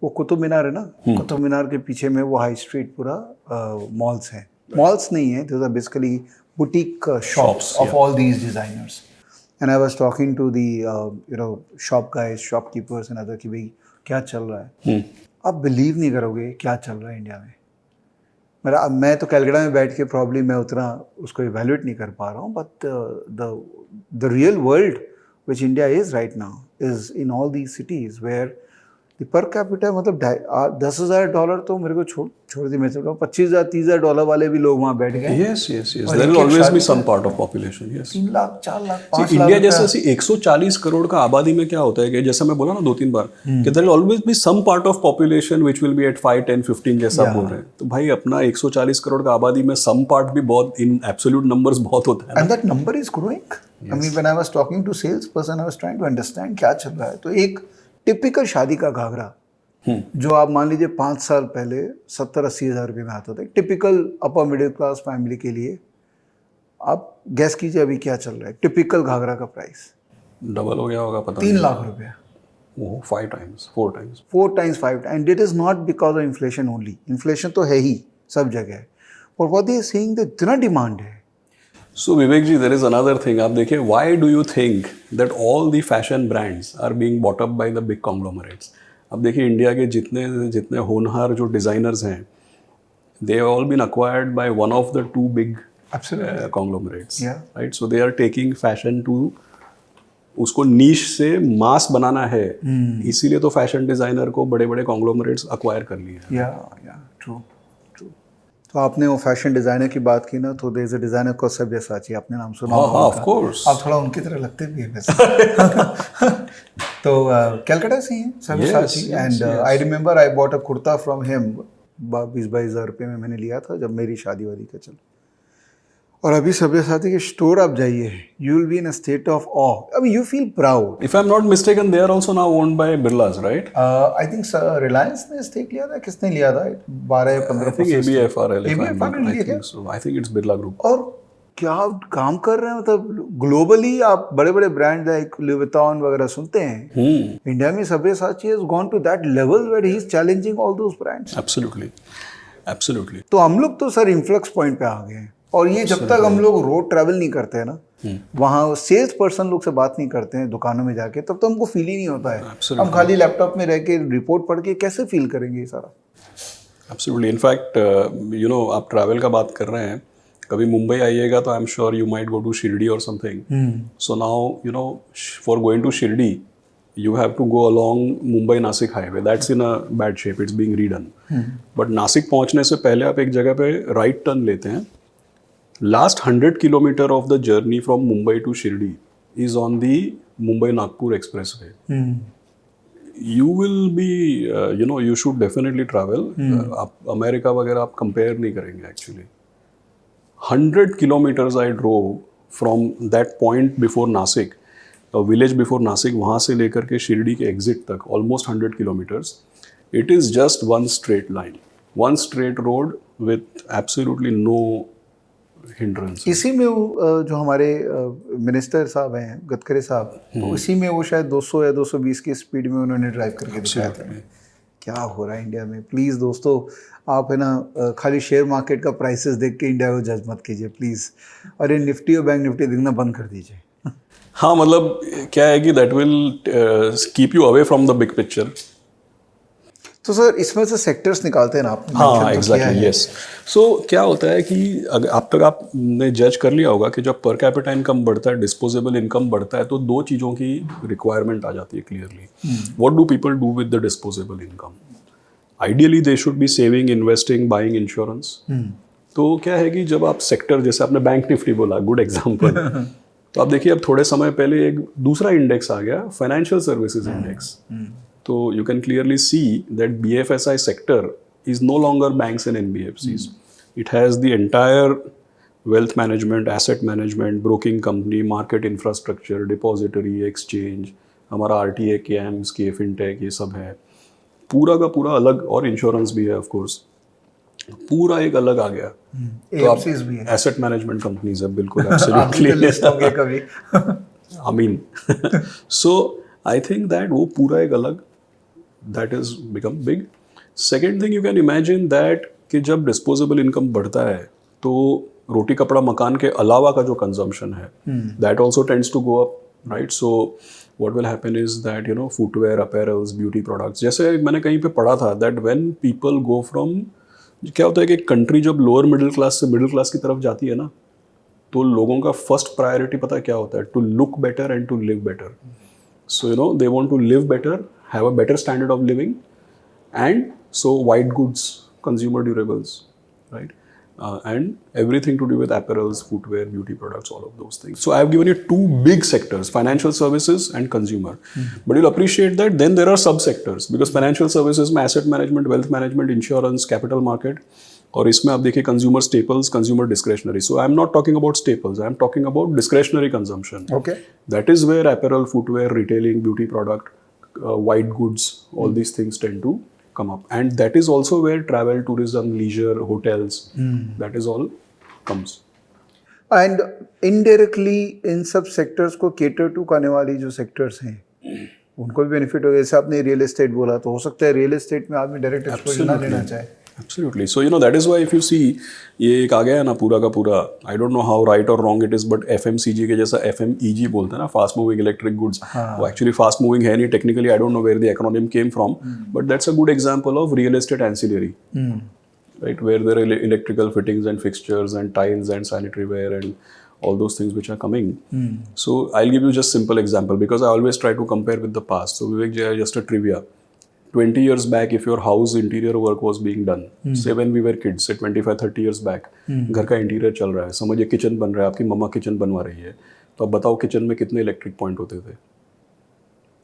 Speaker 2: वो कुतुब मीनार है ना, कुतुब मीनार के पीछे में वो हाई स्ट्रीट पूरा मॉल्स हैं. मॉल्स नहीं है, those are basically boutique shops of all these designers. And I was talking to the shop guys, shopkeepers and other कि भाई क्या चल रहा है. आप बिलीव नहीं करोगे क्या चल रहा है इंडिया में. मैं तो कैलकाटा में बैठ के प्रॉब्ली मैं उतना उसको इवेल्युएट नहीं कर पा रहा हूँ. But the real world which India is right now is in all these cities where the per capita मतलब $10,000 तो मेरे को छोड़ दी. मैं सोच रहा हूँ $25,000 $30,000 वाले भी लोग वहाँ बैठ गए.
Speaker 1: Yes. There will always be some part of population. Yes.
Speaker 2: 3 lakh 4 lakh 5 lakh.
Speaker 1: India जैसे 140 करोड़ का आबादी में क्या होता है कि जैसा मैं बोला ना 2-3 बार कि there will always be some part of population which will be at 5, 10, 15 जैसा बोल रहे हैं. तो भाई अपना 140 करोड़ का आबादी में some part भी बहुत in absolute numbers बहुत होता है.
Speaker 2: And that number is growing. Yes. I mean when I was talking to salesperson I was trying to understand क्या चल रहा है. तो एक टिपिकल शादी का घाघरा जो आप मान लीजिए 5 साल पहले 70-80 हज़ार रुपये में आता था typical upper middle class family के लिए. आप गैस कीजिए अभी क्या चल रहा है टिपिकल घाघरा का प्राइस.
Speaker 1: डबल हो गया होगा पता
Speaker 2: 3 लाख रुपया.
Speaker 1: 5 times 4 times
Speaker 2: 4 times 5 times. And it is not because of inflation only. Inflation तो है ही सब जगह. और what they are saying that इतना डिमांड है.
Speaker 1: So Vivek ji, there is another thing. आप देखिए, why do you think that all the fashion brands are being bought up by the big conglomerates? अब देखिए इंडिया के जितने होनहार जो डिजाइनर्स हैं, they have all been acquired by one of the 2 big conglomerates.
Speaker 2: Yeah.
Speaker 1: Right? So they are taking fashion to उसको नीश से मास बनाना है. इसीलिए तो फैशन डिजाइनर को बड़े बड़े कॉन्ग्लोमरेट्स अक्वायर कर लिए हैं.
Speaker 2: या ट्रू. तो आपने वो फैशन डिजाइनर की बात की ना तो देयर इज अ डिजाइनर को सब्यसाची आपने नाम सुना होगा.
Speaker 1: Of course.
Speaker 2: आप थोड़ा उनकी तरह लगते भी हैं वैसे. तो कलकत्ता से हैं Sabyasachi. And I remember I bought a kurta from him 20-22 हज़ार रुपये में मैंने लिया था जब मेरी शादी वादी का चल. और अभी सब्यसाची के स्टोर आप जाइए, you will be in a state of awe. I mean you feel proud.
Speaker 1: If I am not mistaken they are also now owned by Birlas, right?
Speaker 2: I think Reliance ने स्टेक लिया था. किसने लिया था? 12-15.
Speaker 1: I think ABFRL.
Speaker 2: I
Speaker 1: think it's Birla Group.
Speaker 2: और क्या काम कर रहे हैं मतलब ग्लोबली. आप बड़े बड़े ब्रांड लाइक लुई विटॉन वगैरह सुनते हैं. इंडिया में Sabyasachi has gone to that level where he is challenging all those brands.
Speaker 1: Absolutely.
Speaker 2: तो हम लोग तो सर इन्फ्लक्स पॉइंट पे आ गए हैं. और ये जब तक हम लोग रोड ट्रैवल नहीं करते हैं ना, वहाँ सेल्स पर्सन लोग से बात नहीं करते हैं दुकानों में जाके, तब तो हमको फील ही नहीं होता है. हम खाली लैपटॉप में रह के रिपोर्ट पढ़ के कैसे फील करेंगे ये सारा.
Speaker 1: एब्सोल्युटली. इनफैक्ट आप ट्रैवल का बात कर रहे हैं, कभी मुंबई आइएगा तो I am sure you might go to Shirdi और something. So now for going to Shirdi you have to go along Mumbai-Nasik highway. That's in a bad shape. It's being redone. But Nashik पहुंचने से पहले आप एक जगह पे राइट टर्न लेते हैं. Last 100 kilometer of the journey from Mumbai to Shirdi is on the Mumbai-Nagpur expressway. You will be, you should definitely travel. आप अमेरिका वगैरह आप कंपेयर नहीं करेंगे actually. 100 kilometers I drove from that point before Nasik. Village before Nasik, वहाँ से लेकर के शिरडी के एग्जिट तक almost 100 kilometres. It is just one straight line, one straight road with absolutely no hindrance.
Speaker 2: इसी में वो जो हमारे मिनिस्टर साहब हैं गडकरी साहब, तो इसी में वो शायद 200 या 220 की स्पीड में उन्होंने ड्राइव करके दिखाया था। क्या हो रहा है इंडिया में? प्लीज़ दोस्तों, आप है ना खाली शेयर मार्केट का प्राइसेस देख के इंडिया को जज मत कीजिए प्लीज़, और ये निफ्टी और बैंक निफ्टी देखना बंद कर दीजिए।
Speaker 1: हाँ, मतलब क्या है कि that will keep you away from the big picture.
Speaker 2: तो सर इसमें से सेक्टर्स निकालते हैं ना आपने?
Speaker 1: हाँ, एग्जैक्टली, यस। सो क्या होता है कि अगर अब तक आपने जज कर लिया होगा कि जब पर कैपिटा इनकम बढ़ता है, डिस्पोजेबल इनकम बढ़ता है, तो दो चीज़ों की रिक्वायरमेंट आ जाती है clearly. What do people do with the disposable income? Ideally they should be saving, investing, buying insurance. तो क्या है कि जब आप सेक्टर, जैसे आपने बैंक निफ्टी बोला, गुड एग्जाम्पल, तो आप देखिए अब थोड़े समय पहले एक दूसरा इंडेक्स आ गया, फाइनेंशियल सर्विसेज इंडेक्स। तो you can clearly see that BFSI sector is no longer banks and NBFCs. It has the entire wealth management, asset management, broking company, market infrastructure, depository, exchange, हमारा RTA, CAMS, fintech, ये सब है। पूरा का पूरा अलग, और इंश्योरेंस भी है ऑफ कोर्स, पूरा एक अलग आ गया। तो आप
Speaker 2: भी है,
Speaker 1: एसेट मैनेजमेंट कंपनीज है, बिल्कुल एब्सोल्युटली
Speaker 2: लिस्ट होंगे कभी।
Speaker 1: I mean, so I think that वो पूरा एक अलग, that is become big. Second thing you can imagine that कि जब disposable income बढ़ता है तो रोटी कपड़ा मकान के अलावा का जो कंजम्पशन है that also tends to go up, right? So what will happen is that footwear, apparels, beauty products, जैसे मैंने कहीं पे पढ़ा था that when people go from, क्या होता है कि कंट्री जब लोअर मिडिल क्लास से मिडिल क्लास की तरफ जाती है ना, तो लोगों का फर्स्ट प्रायोरिटी पता है क्या होता है? To look better and to live better. So they want to live better, have a better standard of living, and so white goods, consumer durables, right? And everything to do with apparels, footwear, beauty products, all of those things. So I have given you two big sectors, financial services and consumer. But you'll appreciate that then there are sub-sectors, because financial services में asset management, wealth management, insurance, capital market, और इसमें आप देखिए consumer staples, consumer discretionary. So I am not talking about staples, I am talking about discretionary consumption.
Speaker 2: Okay,
Speaker 1: that is where apparel, footwear, retailing, beauty product, white goods, all these things tend to come up. And that is also where travel, tourism, leisure, hotels, that is all comes.
Speaker 2: And indirectly in सब sectors को cater to करने वाली जो sectors हैं उनको भी benefit हो गया. जैसे आपने रियल एस्टेट बोला, तो हो सकता है रियल एस्टेट में आदमी डायरेक्ट एक्सपोजर ना लेना चाहे.
Speaker 1: Absolutely. So that is why if you see, ये एक आ गया है ना पूरा का पूरा, I don't know how right or wrong it is, but FMCG के जैसा FMEG बोलते हैं ना, fast moving electric goods, वो actually fast moving है नहीं technically. I don't know where the acronym came from, but that's a good example of real estate ancillary, right? Where there are electrical fittings and fixtures and tiles and sanitary ware and all those things which are coming. So I'll give you just simple example because I always try to compare with the past. So Vivek ji, just a trivia. 20 years back, if your house interior work was being done, say when we were kids, say 25-30 years back, घर का interior चल रहा है, समझिए kitchen बन रहा है, आपकी मम्मा किचन बनवा रही है, तो अब बताओ किचन में कितने इलेक्ट्रिक पॉइंट होते थे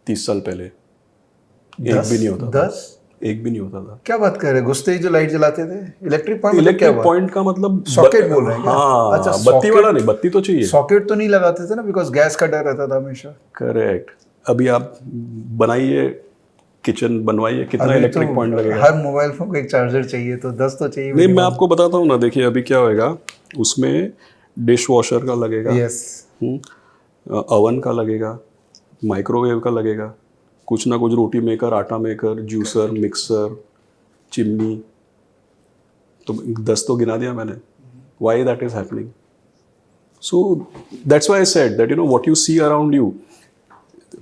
Speaker 1: 30 साल पहले? एक भी नहीं होता.
Speaker 2: 10?
Speaker 1: एक भी नहीं होता था.
Speaker 2: क्या बात कर रहे हैं? घुसते ही जो लाइट जलाते थे. इलेक्ट्रिक पॉइंट,
Speaker 1: इलेक्ट्रिक पॉइंट का मतलब
Speaker 2: सॉकेट बोल रहे हैं क्या?
Speaker 1: हाँ,
Speaker 2: अच्छा,
Speaker 1: बत्ती वाला नहीं, बत्ती तो चाहिए.
Speaker 2: सॉकेट तो नहीं लगाते थे ना, बिकॉज गैस का डर रहता था हमेशा.
Speaker 1: करेक्ट. अभी आप बनाइए, किचन बनवाइए, कितना इलेक्ट्रिक पॉइंट लगेगा?
Speaker 2: हर मोबाइल फोन को एक चार्जर चाहिए, तो 10 तो चाहिए.
Speaker 1: नहीं, मैं आपको बताता हूँ ना, देखिए अभी क्या होएगा, उसमें डिश वॉशर का लगेगा, ओवन का लगेगा, माइक्रोवेव का लगेगा, कुछ ना कुछ roti maker, atta maker, juicer, mixer, chimney, तो 10 तो गिना दिया मैंने. Why that is happening? So that's why I said that what you see around you.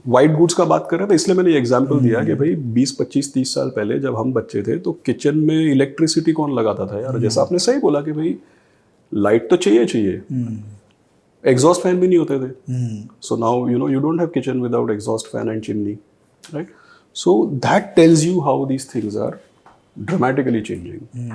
Speaker 1: White goods का बात कर रहे थे, इसलिए मैंने एग्जांपल दिया कि भाई 20-25-30 साल पहले जब हम बच्चे थे तो किचन में इलेक्ट्रिसिटी कौन लगाता था यार? जैसा आपने सही बोला कि भाई लाइट तो चाहिए, एग्जॉस्ट फैन भी नहीं होते थे. So now you don't have kitchen without exhaust fan and chimney, right? So that tells you how these things are dramatically changing.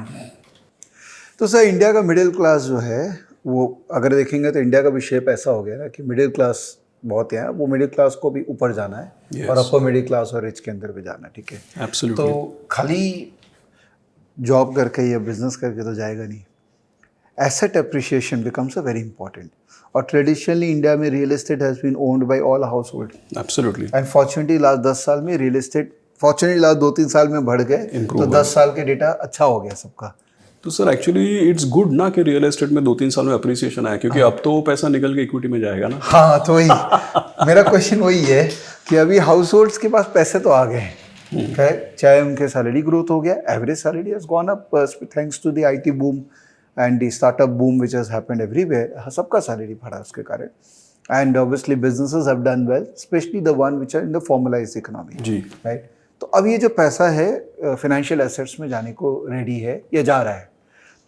Speaker 2: तो सर इंडिया का मिडिल क्लास जो है, वो अगर देखेंगे तो इंडिया का भी शेप ऐसा हो गया ना कि मिडिल क्लास बहुत है, वो मिडिल क्लास को भी ऊपर जाना है. yes. और अपर मिडिल क्लास और रिच के अंदर भी जाना है. ठीक है,
Speaker 1: Absolutely.
Speaker 2: तो खाली जॉब करके या बिजनेस करके तो जाएगा नहीं. Asset appreciation becomes a very important. और ट्रेडिशनली इंडिया में real estate has been owned by all household.
Speaker 1: Absolutely.
Speaker 2: And fortunately last 10 साल में रियल एस्टेट, फॉर्चुनेटली लास्ट 2-3 साल में बढ़ गए, तो 10 साल के डेटा अच्छा हो गया सबका.
Speaker 1: तो सर एक्चुअली इट्स गुड ना कि रियल एस्टेट में 2-3 साल में अप्रिसिएशन आया, क्योंकि अब तो वो पैसा निकल के इक्विटी में जाएगा ना।
Speaker 2: हाँ, तो वही मेरा क्वेश्चन वही है कि अभी हाउस होल्ड्स के पास पैसे तो आ गए हैं, खैर चाहे उनके सैलरी ग्रोथ हो गया, average salary has gone up thanks to the IT boom and the startup boom which has happened everywhere, सबका सैलरी बढ़ा उसके कारण, and obviously businesses have done well, specially the one which are in the formalised economy,
Speaker 1: जी
Speaker 2: right. तो अब ये जो पैसा है फाइनेंशियल एसेट्स में जाने को रेडी है या जा रहा है,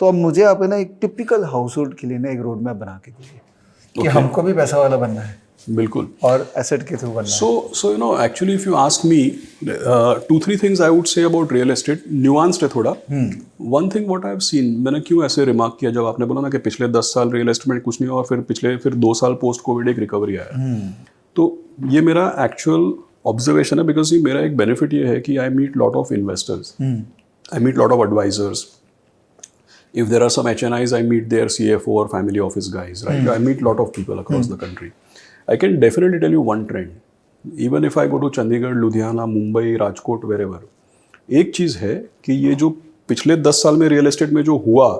Speaker 2: तो अब मुझे आप ना एक टिपिकल हाउस होल्ड के लिए ना एक रोड मैप बना के दीजिए कि हमको भी पैसा वाला बनना है,
Speaker 1: बिल्कुल,
Speaker 2: और एसेट के थ्रू बनना है।
Speaker 1: So you know, actually if you ask me, 2-3 things I would say about real estate, nuanced है थोड़ा। One thing what I have seen, मैंने क्यों ऐसे रिमार्क किया जब आपने बोला ना कि पिछले 10 साल रियल एस्टेट में कुछ नहीं हुआ और फिर 2 साल पोस्ट कोविड एक रिकवरी आया, तो ये मेरा एक्चुअल ऑब्जर्वेशन है, बिकॉज ये मेरा एक बेनिफिट ये है कि I meet lot of investors, I meet lot of advisors. If there are some HNIs, I meet their CFO or family office guys, right? I meet lot of people across the country. I can definitely tell you one trend. Even if I go to Chandigarh, Ludhiana, Mumbai, Rajkot, wherever, एक चीज़ है कि ये जो पिछले 10 साल में real estate में जो हुआ,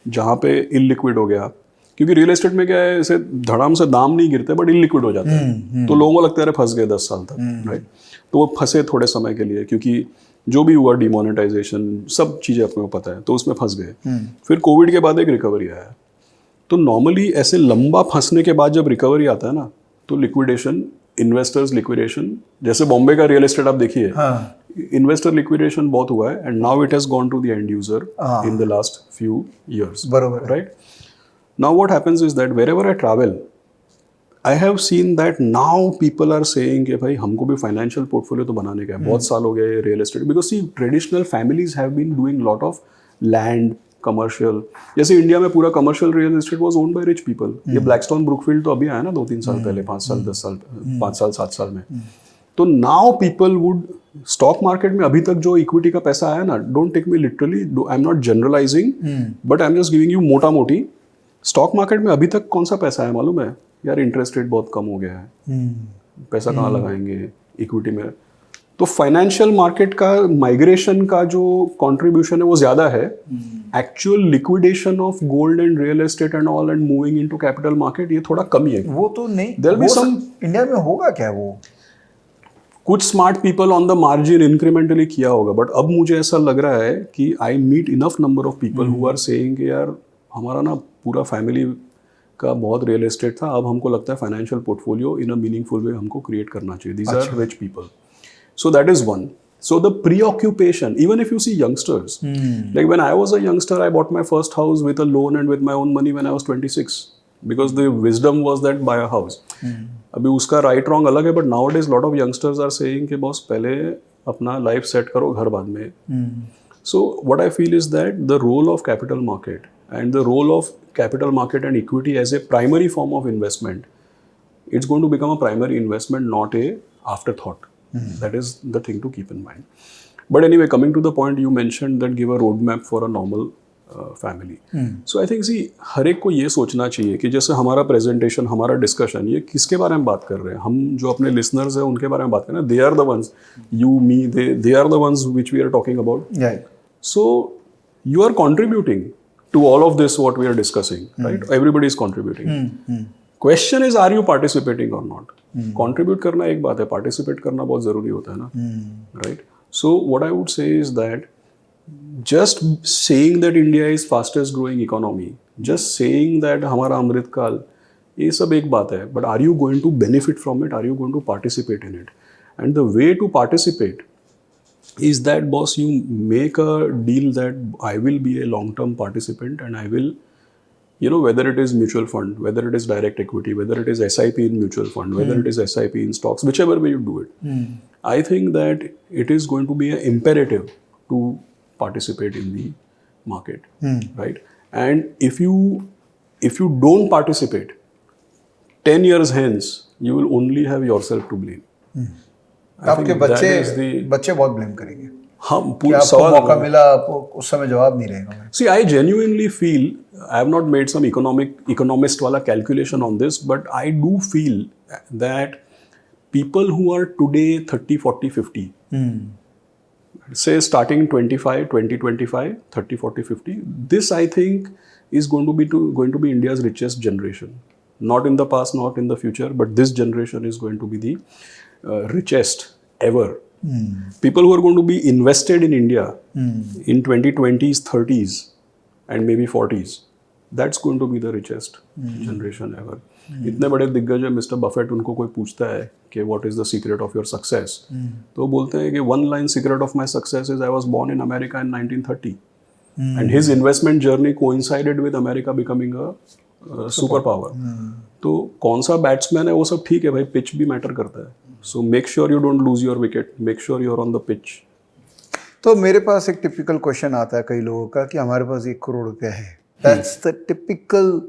Speaker 1: जहाँ पे इलिक्विड हो गया, क्योंकि रियल एस्टेट में क्या है, ऐसे धड़ाम से दाम नहीं गिरते बट इलिक्विड हो जाते हैं, तो लोगों को लगता है फंस गए 10 साल तक, राइट? तो वो फंसे थोड़े समय के लिए, क्योंकि जो भी हुआ डिमोनेटाइजेशन, सब चीज़ें अपने को पता है, तो उसमें फंस गए. फिर कोविड के बाद एक रिकवरी आया. तो नॉर्मली ऐसे लंबा फंसने के बाद जब रिकवरी आता है ना, तो लिक्विडेशन, इन्वेस्टर्स लिक्विडेशन, जैसे बॉम्बे का रियल एस्टेट आप देखिए, इन्वेस्टर लिक्विडेशन बहुत हुआ है, and now it has gone to the end user in the last few years.
Speaker 2: बरोबर,
Speaker 1: right? Now what happens is that wherever I travel, I have seen that now people are saying कि भाई हमको भी financial portfolio तो बनाने का है. बहुत साल हो गए real estate, because see traditional families have been doing lot of land commercial. जैसे इंडिया में पूरा commercial real estate was owned by rich people. ये ब्लैकस्टोन ब्रुकफील्ड तो अभी आया ना 2-3 साल पहले, 5 साल 10 साल 5 साल 7 साल में. तो now people would, stock market में अभी तक जो इक्विटी का पैसा आया ना, don't take me literally, I am not generalising, but I am just giving you मोटा मोटी. स्टॉक मार्केट में अभी तक कौन सा पैसा है मालूम है यार? इंटरेस्ट रेट बहुत कम हो गया है, पैसा कहाँ लगाएंगे इक्विटी में? तो फाइनेंशियल मार्केट का माइग्रेशन का जो कंट्रीब्यूशन है वो ज्यादा है. Actual liquidation of gold and real estate and all and moving into capital market, ये थोड़ा कम ही है.
Speaker 2: वो तो नहीं,
Speaker 1: देयर बी सम
Speaker 2: इंडिया में होगा क्या? वो
Speaker 1: कुछ smart people on the margin incrementally किया होगा, बट अब मुझे ऐसा लग रहा है कि I meet enough number of people who are saying यार हमारा ना पूरा फैमिली का बहुत रियल एस्टेट था, अब हमको लगता है financial portfolio in a meaningful way हमको क्रिएट करना चाहिए. These are rich people. So that is one. So the preoccupation, even if you see youngsters, like when I was a youngster, I bought my first house with a loan and with my own money when I was 26, because the wisdom was that buy a house. अभी उसका right wrong अलग है, but nowadays lot of youngsters are saying कि boss पहले अपना life set करो, घर बाद में. So what I feel is that the role of capital market and the role of capital market and equity as a primary form of investment, it's going to become a primary investment, not a afterthought. That is the thing to keep in mind. But anyway, coming to the point you mentioned that give a roadmap for a normal family. So I think see, हर एक को ये सोचना चाहिए कि जैसे हमारा presentation, हमारा discussion, ये किसके बारे में बात कर रहे हैं? हम जो अपने लिसनर्स हैं उनके बारे में बात कर रहे हैं. They are the ones, you, me, they are the ones which we are talking about.
Speaker 2: Yeah.
Speaker 1: So you are contributing to all of this what we are discussing, right? Everybody is contributing. Question is, are you participating or not? Contribute करना एक बात है, participate करना बहुत जरूरी होता है ना, right? So what I would say is that just saying that India is fastest growing economy, just saying that हमारा अमृत काल, ये सब एक बात है, but are you going to benefit from it? Are you going to participate in it? And the way to participate is that, boss, you make a deal that I will be a long-term participant and I will, you know, whether it is mutual fund, whether it is direct equity, whether it is SIP in mutual fund, whether it is SIP in stocks, whichever way you do it, I think that it is going to be an imperative to participate in the market, right? And if you don't participate, 10 years hence, you will only have yourself to blame.
Speaker 2: आपके बच्चे बहुत blame करेंगे.
Speaker 1: हाँ,
Speaker 2: कि
Speaker 1: पूरा
Speaker 2: आपको
Speaker 1: सवाल
Speaker 2: मौका मिला, आपको उस समय जवाब नहीं रहेगा.
Speaker 1: See, I genuinely feel, I have not made some economist wala calculation on this, but I do feel that people who are today 30, 40, 50, say starting 25, 20, 25, 30, 40, 50. This I think is going to be India's richest generation. Not in the past, not in the future, but this generation is going to be the richest ever. People who are going to be invested in India in 2020s, 30s, and maybe 40s. That's going to be the richest generation ever. इतने बड़े दिग्गज है, mister Buffett, उनको कोई पूछता है कि what is the secret of your success, तो वो बोलते हैं कि one line secret of my success is I was born in America in 1930 and his investment journey coincided with America becoming a super power. तो कौन सा batsman है वो सब ठीक है भाई, पिच भी मैटर करता है. So make sure you don't lose your wicket, make sure you are on the pitch.
Speaker 2: तो मेरे पास एक टिपिकल क्वेश्चन आता है कई लोगों का कि हमारे पास 1 करोड़ रुपया है. That's the typical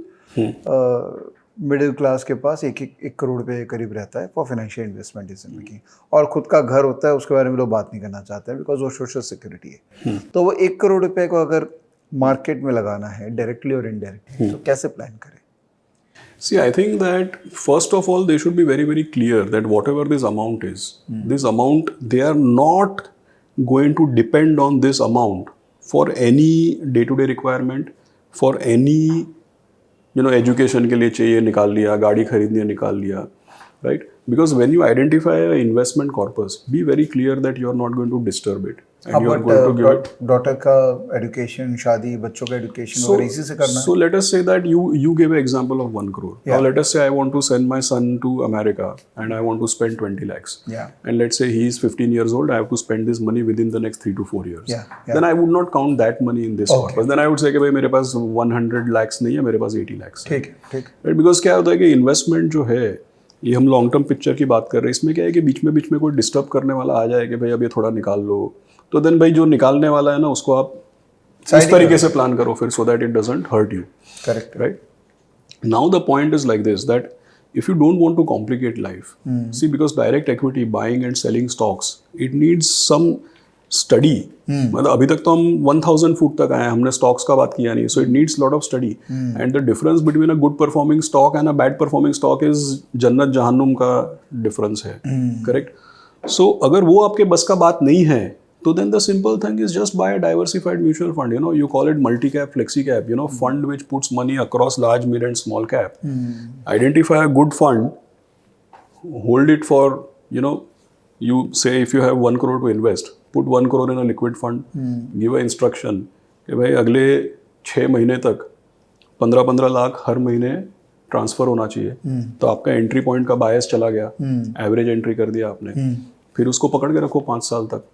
Speaker 2: middle class के पास एक करोड़ रुपये के करीब रहता है फॉर फाइनेंशियल इन्वेस्टमेंट इस जिंदगी, और खुद का घर होता है, उसके बारे में लोग बात नहीं करना चाहते हैं बिकॉज वो सोशल सिक्योरिटी है. तो वो 1 करोड़ रुपये को अगर मार्केट में लगाना है डायरेक्टली और इनडायरेक्टली, तो कैसे प्लान करें?
Speaker 1: See, I think that first of all, they should be very, very clear that whatever this amount is, this amount, they are not going to depend on this amount for any day-to-day requirement, for any, education के लिए चाहिए निकाल लिया, गाड़ी खरीदनी है निकाल लिया, right? Because when you identify an investment corpus, be very clear that you are not going to disturb it. And you are going to give it.
Speaker 2: Daughter का एजुकेशन, शादी, बच्चों का एजुकेशन वगैरह इसी से करना है.
Speaker 1: So let us say that you gave an example of 1 crore.
Speaker 2: Yeah.
Speaker 1: Now let us say I want to send my son to America and I want to spend 20 lakhs.
Speaker 2: Yeah.
Speaker 1: And let's say he is 15 years old, I have to spend this money within the next 3 to 4 years.
Speaker 2: Yeah.
Speaker 1: Then I would not count that money in this corpus. Then I would say कि भाई मेरे पास 100 lakhs नहीं है, मेरे पास 80 lakhs.
Speaker 2: ठीक.
Speaker 1: Right? Because क्या होता है कि इन्वेस्टमेंट जो है, ये हम लॉन्ग टर्म पिक्चर की बात कर रहे हैं, इसमें क्या है कि बीच में कोई डिस्टर्ब करने वाला आ जाए कि भाई अब ये थोड़ा निकाल लो, तो देन भाई जो निकालने वाला है ना उसको आप इस तरीके से प्लान करो फिर, so that it doesn't hurt you.
Speaker 2: Correct.
Speaker 1: Right. Now the point is like this, that if you don't want to complicate life, see, because direct equity buying and selling stocks, it needs some study. मतलब अभी तक तो हम 1000 foot तक आए, हमने stocks का बात किया नहीं. So it needs lot of study, and the difference between a good performing stock and a bad performing stock is जन्नत जहन्नुम का डिफरेंस है. करेक्ट. सो अगर वो आपके बस का बात नहीं है, तो then the simple thing is just buy a diversified mutual fund. You call it multi-cap, flexi-cap, fund which puts money across large, mid and small cap. Identify a good fund, hold it for, you say if you have 1 crore to invest, put 1 crore in a liquid fund, give a instruction कि भाई अगले 6 महीने तक 15-15 लाख हर महीने transfer होना चाहिए. तो आपका एंट्री पॉइंट का बायस चला गया, एवरेज एंट्री कर दिया आपने, फिर उसको पकड़ के रखो 5 साल तक.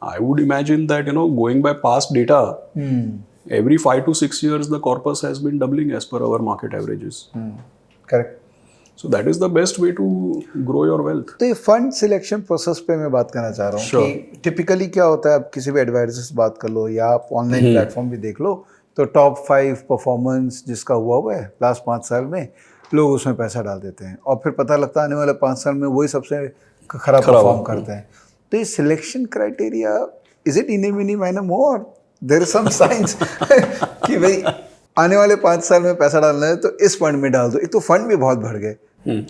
Speaker 1: I would imagine that, going by past data, every 5 to 6 years the corpus has been doubling as per our market averages.
Speaker 2: Correct.
Speaker 1: So that is the best way to grow your wealth.
Speaker 2: तो ये fund selection process पे मैं बात करना चाह रहा हूँ कि टिपिकली क्या होता है, आप किसी भी एडवाइजर से बात कर लो या आप ऑनलाइन प्लेटफॉर्म भी देख लो, तो टॉप 5 परफॉर्मेंस जिसका हुआ है लास्ट 5 साल में, लोग उसमें पैसा डाल देते हैं और फिर पता लगता है आने वाले 5 साल में वही सबसे खराब परफॉर्म करते हैं. तो ये selection criteria, is it eeny meeny miny mo, there is some science कि भाई आने वाले 5 साल में पैसा डालना है तो इस फंड में डाल दो. एक तो फंड भी बहुत बढ़ गए,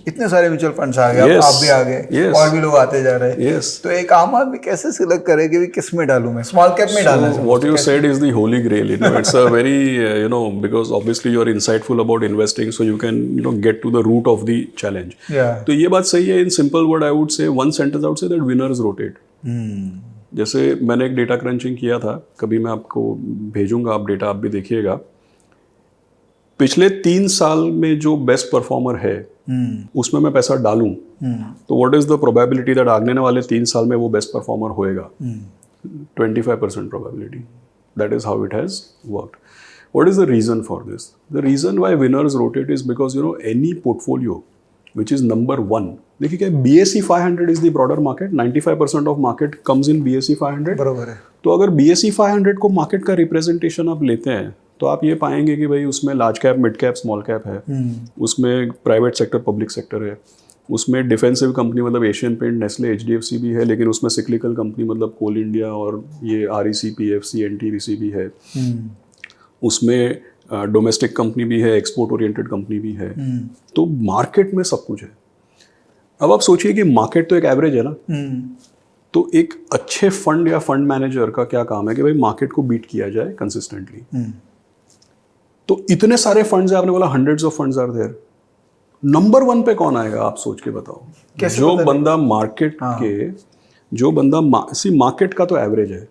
Speaker 2: इतने सारे म्यूचुअल फंड्स आ गए, आप भी आ गए, और भी लोग आते जा रहे हैं. तो एक आम आदमी कैसे सिलेक्ट करे कि किस में डालूं, मैं स्मॉल कैप में डालना है?
Speaker 1: What you said is the holy grail. It's a very because obviously you are insightful about investing, so you can get to the root of the challenge. तो ये बात सही है. In simple word I would say, one sentence I would say that winners rotate. जैसे मैंने एक data crutching किया था, कभी मैं आपको भेजूंगा, आप डेटा आप भी देखिएगा. पिछले 3 साल में जो बेस्ट परफॉर्मर है उसमें मैं पैसा डालूं, तो what is the probability that आगने वाले 3 साल में वो बेस्ट परफॉर्मर होएगा? 25% probability. That is how it has worked. What is the reason for this? The reason why winners rotate is because any portfolio which is number 1. देखिए क्या, BSE 500 is the broader market. 95% of market comes in BSE 500.
Speaker 2: बराबर है.
Speaker 1: तो अगर BSE 500 को market का representation आप लेते हैं, तो आप ये पाएंगे कि भाई उसमें large cap, mid cap, small cap है, उसमें प्राइवेट सेक्टर, पब्लिक सेक्टर है, उसमें डिफेंसिव कंपनी मतलब एशियन पेंट, नेस्ले, HDFC भी है, लेकिन उसमें सिक्लिकल कंपनी मतलब कोल इंडिया और ये REC, PFC, NTPC भी है. उसमें डोमेस्टिक कंपनी भी है, एक्सपोर्ट ओरिएंटेड कंपनी भी है. तो मार्केट में सब कुछ है. अब आप सोचिए कि मार्केट तो एक एवरेज है ना, तो एक अच्छे फंड या फंड मैनेजर का क्या काम है कि भाई मार्केट को बीट किया जाए कंसिस्टेंटली। तो इतने सारे फंड्स है, आपने बोला hundreds of funds are there, number 1 पे कौन आएगा आप सोच के बताओ।
Speaker 2: कैसे
Speaker 1: जो
Speaker 2: पता
Speaker 1: बंदा मार्केट के, जो बंदा मार्केट का तो एवरेज है,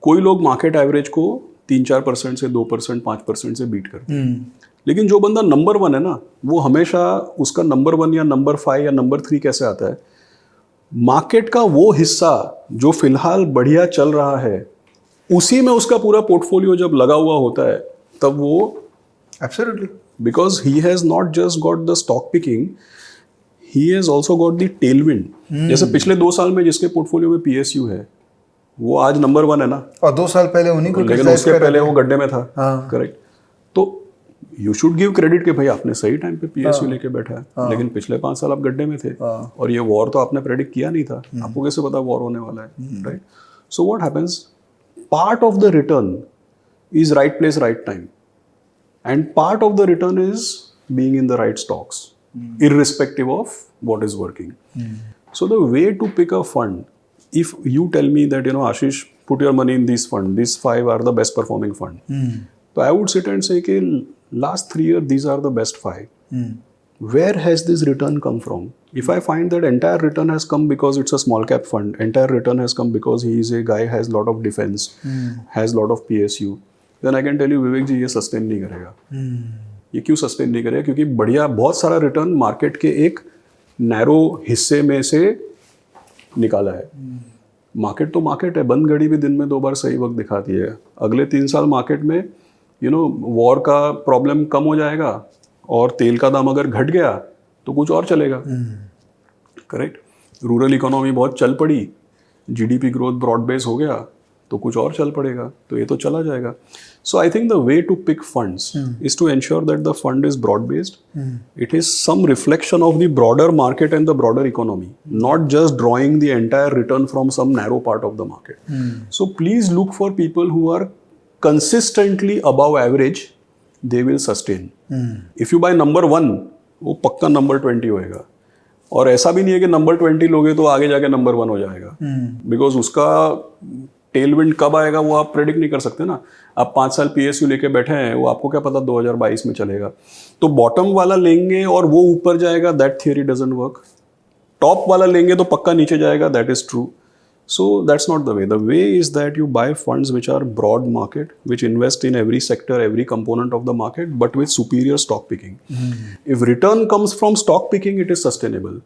Speaker 1: कोई लोग मार्केट एवरेज को 3-4% से 2% 5% से बीट करते हैं, लेकिन जो बंदा नंबर 1 है ना, वो हमेशा उसका नंबर 1 या नंबर 5 या नंबर 3 कैसे आता है, मार्केट का वो हिस्सा जो फिलहाल बढ़िया चल रहा है उसी में उसका पूरा पोर्टफोलियो जब लगा हुआ होता है, तब वो
Speaker 2: absolutely,
Speaker 1: because he has not just got the stock picking, he has also got the tailwind। जैसे पिछले 2 साल में जिसके पोर्टफोलियो में PSU है वो आज नंबर 1 है ना,
Speaker 2: और 2 साल पहले उन्हीं को,
Speaker 1: लेकिन उसके पहले वो गड्ढे में था। करेक्ट। तो यू शुड गिव क्रेडिट कि भाई आपने सही टाइम पे PSU लेके बैठा है, लेकिन पिछले 5 साल आप गड्ढे में थे, और ये वॉर तो आपने प्रेडिक्ट किया नहीं था, आपको कैसे पता वॉर होने वाला है, right. So what happens, part of the return is right place right time, and part of the return is being in the right stocks, irrespective of what is working. So the way to pick a fund, if you tell me that, you know, Ashish, put your money in this fund, these 5 are the best performing fund, so I would sit and say कि last 3 years these are the best 5. Where has this return come from? If I find that entire return has come because it's a small cap fund, entire return has come because he is a guy has lot of defense, has lot of PSU, then I can tell you, विवेक जी, ये sustain नहीं करेगा। ये क्यों sustain नहीं करेगा? क्योंकि बढ़िया बहुत सारा रिटर्न मार्केट के एक नैरो हिस्से में से निकाला है। मार्केट तो मार्केट है, बंद घड़ी भी दिन में 2 बार सही वक्त दिखाती है। अगले 3 साल मार्केट में वॉर का प्रॉब्लम कम हो जाएगा और तेल का दाम अगर घट गया तो कुछ और चलेगा, करेक्ट। रूरल इकोनॉमी बहुत चल पड़ी, GDP ग्रोथ ब्रॉड बेस हो गया तो कुछ और चल पड़ेगा, तो ये तो चला जाएगा। So I think the way to pick funds is to ensure that the fund is broad based, it is some reflection of the broader market and the broader economy, not just drawing the entire return from some narrow part of the market. So please look for people who are consistently above average, they will sustain. If you buy number 1, वो पक्का number 20 होएगा, और ऐसा भी नहीं है कि number 20 लोगे तो आगे जाके नंबर 1 हो जाएगा, बिकॉज उसका टेलविंड कब आएगा वो आप प्रेडिक्ट नहीं कर सकते ना। आप 5 साल PSU लेके बैठे हैं, वो आपको क्या पता 2022 में चलेगा। तो बॉटम वाला लेंगे और वो ऊपर जाएगा, that theory doesn't work. Top वाला लेंगे तो पक्का नीचे जाएगा, that is true. So that's not the way. The way is that you buy funds which are broad market, which invest in every sector, every component of the market, but with superior stock picking. If return comes from stock picking, it is sustainable.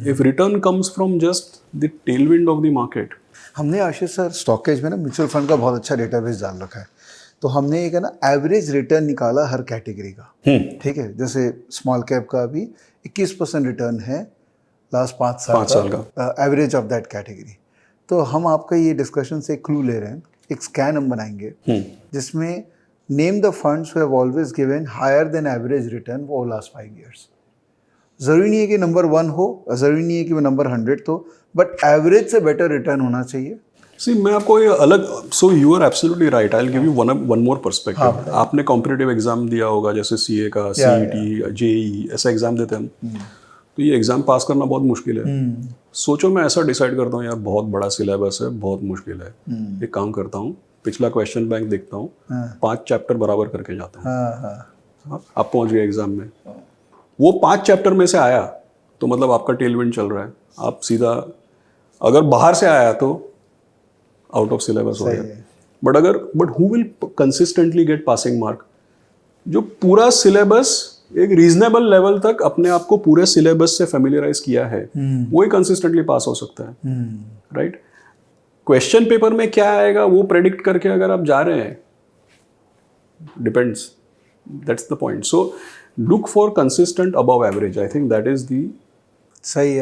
Speaker 1: If return comes from just the tailwind of the market.
Speaker 2: हमने आशीष sir stockage में ना mutual fund का बहुत अच्छा database डाल रखा है, तो हमने एक है ना एवरेज रिटर्न निकाला हर कैटेगरी का, ठीक है। जैसे स्मॉल कैप का अभी 21% रिटर्न है लास्ट 5 साल का एवरेज ऑफ दैट कैटेगरी। तो हम आपका ये डिस्कशन से क्लू ले रहे हैं, एक स्कैन हम बनाएंगे जिसमें name the funds who have always given higher than average return for last 5 years। ज़रूरी नहीं है कि नंबर 1 हो, ज़रूरी नहीं है कि वो नंबर 100 हो, बट एवरेज से बेटर रिटर्न होना चाहिए।
Speaker 1: सी मैं आपको ये अलग, so you are absolutely right, I will give you one more perspective. आपने कॉम्पिटिटिव एग्जाम दिया होगा, जैसे CA का, CET, JEE, ऐसा एग्जाम देते हैं, तो ये एग्जाम पास करना बहुत मुश्किल है। सोचो मैं ऐसा डिसाइड करता हूँ, यार बहुत बड़ा सिलेबस है, बहुत मुश्किल है, एक काम करता हूँ, पिछला क्वेश्चन बैंक देखता हूँ, 5 चैप्टर बराबर करके जाता हूँ। आप पहुँच गए एग्जाम में, वो 5 चैप्टर में से आया तो मतलब आपका टेलविंड चल रहा है, आप सीधा, अगर बाहर से आया तो आउट ऑफ सिलेबस हो गया। But who will consistently get passing mark? जो पूरा सिलेबस एक रीजनेबल लेवल तक अपने आप को पूरे सिलेबस से फेमिलियराइज किया है, वो ही कंसिस्टेंटली पास हो सकता है, राइट। क्वेश्चन पेपर में क्या आएगा वो प्रेडिक्ट करके अगर आप जा रहे हैं, depends, that's the point. So look for consistent above average, I think that is the
Speaker 2: सही है।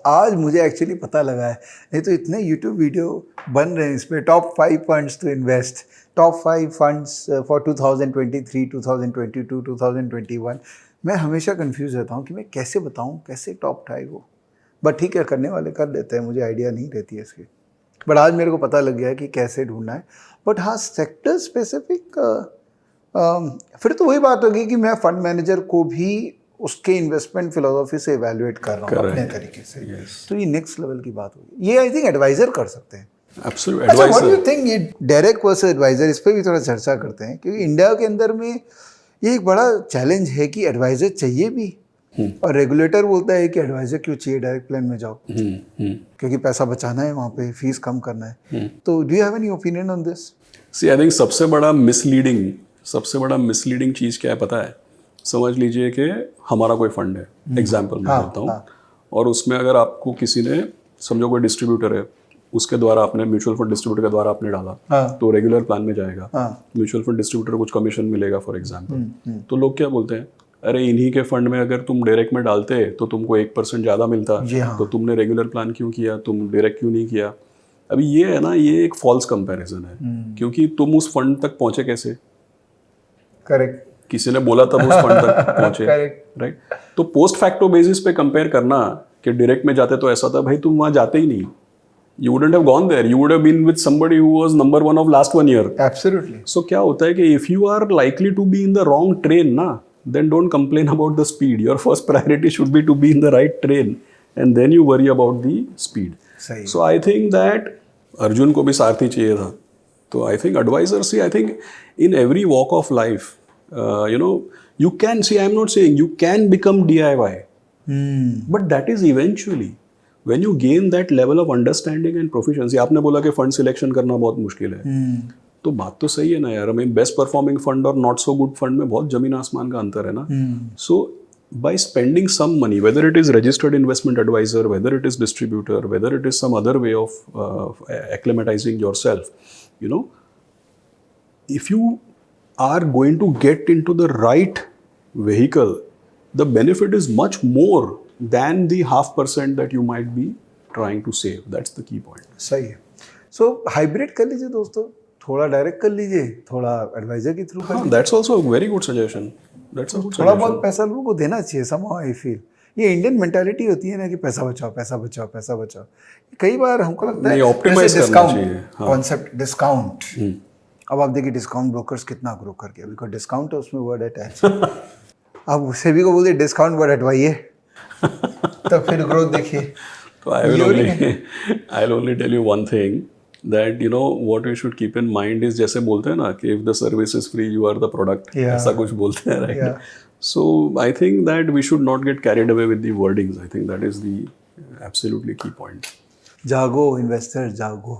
Speaker 2: आज मुझे एक्चुअली पता लगा है, नहीं तो इतने YouTube वीडियो बन रहे हैं इस पर, top 5 funds to invest, top 5 funds for 2023, 2022, 2021। मैं हमेशा कंफ्यूज रहता हूँ कि मैं कैसे बताऊँ, कैसे टॉप उठाए वो, बट ठीक है, करने वाले कर लेते हैं, मुझे आइडिया नहीं रहती है इसकी। बट आज मेरे को पता लग गया है कि कैसे ढूंढना है। बट हाँ, सेक्टर स्पेसिफिक फिर तो वही बात होगी कि मैं फंड मैनेजर को भी उसके इन्वेस्टमेंट फिलोसफी से इवेल्युएट कर रहा हूँ अपने तरीके से। तो ये नेक्स्ट लेवल की बात होगी। ये आई थिंक एडवाइजर कर सकते हैं।
Speaker 1: एब्सोल्यूट
Speaker 2: अच्छा, what do
Speaker 1: advisor.
Speaker 2: You think ये डायरेक्ट वर्सेस एडवाइजर, इस पे भी थोड़ा चर्चा करते हैं, क्योंकि इंडिया के अंदर में ये एक बड़ा चैलेंज है कि एडवाइजर चाहिए भी, और रेगुलेटर बोलता है कि एडवाइजर क्यों चाहिए, डायरेक्ट प्लान में जाओ क्योंकि पैसा बचाना है, वहाँ पे फीस कम करना है। तो do you have any opinion on this?
Speaker 1: See I think सबसे बड़ा मिसलीडिंग चीज़ क्या है पता है? समझ लीजिए कि हमारा कोई फंड है, एग्जाम्पल मैं देता हूँ, और उसमें अगर आपको किसी ने, समझो कोई डिस्ट्रीब्यूटर है, उसके द्वारा आपने म्यूचुअल फंड डिस्ट्रीब्यूटर के द्वारा आपने डाला, तो रेगुलर प्लान में जाएगा, म्यूचुअल फंड डिस्ट्रीब्यूटर को कुछ कमीशन मिलेगा फॉर एग्जाम्पल। तो लोग क्या बोलते हैं, अरे इन्हीं के फंड में अगर तुम डायरेक्ट में डालते तो तुमको 1% ज़्यादा मिलता, तो तुमने रेगुलर प्लान क्यों किया, तुम डायरेक्ट क्यों नहीं किया? अभी ये है ना, ये एक फॉल्स कंपैरिजन है, क्योंकि तुम उस फंड तक पहुंचे कैसे?
Speaker 2: करेक्ट,
Speaker 1: किसी ने बोला तब उस फंड तक पहुंचे, राइट? तो पोस्ट फैक्टो बेसिस पे कंपेयर करना कि डायरेक्ट में जाते तो ऐसा था, भाई तुम वहां जाते ही नहीं, you wouldn't have gone there, you would have been with somebody who was number 1 of last 1 year.
Speaker 2: Absolutely.
Speaker 1: So क्या होता है कि if you are likely to be in the wrong train ना, then don't complain about the speed. Your first priority should be to be in the right train, and then you worry about the speed.
Speaker 2: सही।
Speaker 1: So I think that Arjun को भी सारथी चाहिए था, तो I think advisor, see, I think in every walk of life, you can see, I'm not saying you can become DIY, but that is eventually when you gain that level of understanding and proficiency. आपने बोला कि fund selection करना बहुत मुश्किल है, तो बात तो सही है ना यार। हमें बेस्ट परफॉर्मिंग फंड और नॉट सो गुड फंड में बहुत जमीन आसमान का अंतर है ना। सो by spending some money, whether it is registered investment advisor, whether it is distributor, whether it is some other way of acclimatizing yourself, if you are going to get into the right vehicle, the benefit is much more than the 0.5% that you might be trying to save. That's the key point.
Speaker 2: सही है। So hybrid कर लीजिए दोस्तों, थोड़ा direct कर लीजिए, थोड़ा adviser के थ्रू कर लीजिए।
Speaker 1: That's also a very good suggestion. That's a good
Speaker 2: थोड़ा
Speaker 1: suggestion.
Speaker 2: बहुत पैसा लोगों को देना चाहिए, somehow I feel। ये इंडियन मेंटालिटी होती है ना कि पैसा बचाओ पैसा बचाओ पैसा बचाओ। कई बार हमको लगता है
Speaker 1: नहीं, optimize करना चाहिए।
Speaker 2: Concept discount. अब आप देखिए डिस्काउंट ब्रोकर्स कितना ग्रो कर गया, बिकॉज डिस्काउंट है उसमें वर्ड अटैच। अब सेबी को बोलिए डिस्काउंट वर्ड हटवाइए, तो फिर ग्रोथ देखिए।
Speaker 1: So I'll only tell you one thing, that what you should keep in mind is, जैसे बोलते हैं ना कि if the service is free you are the product, ऐसा कुछ बोलते हैं, right? So I think that we should not get carried away with the wordings. I think that is the absolutely key point.
Speaker 2: जागो investor जागो,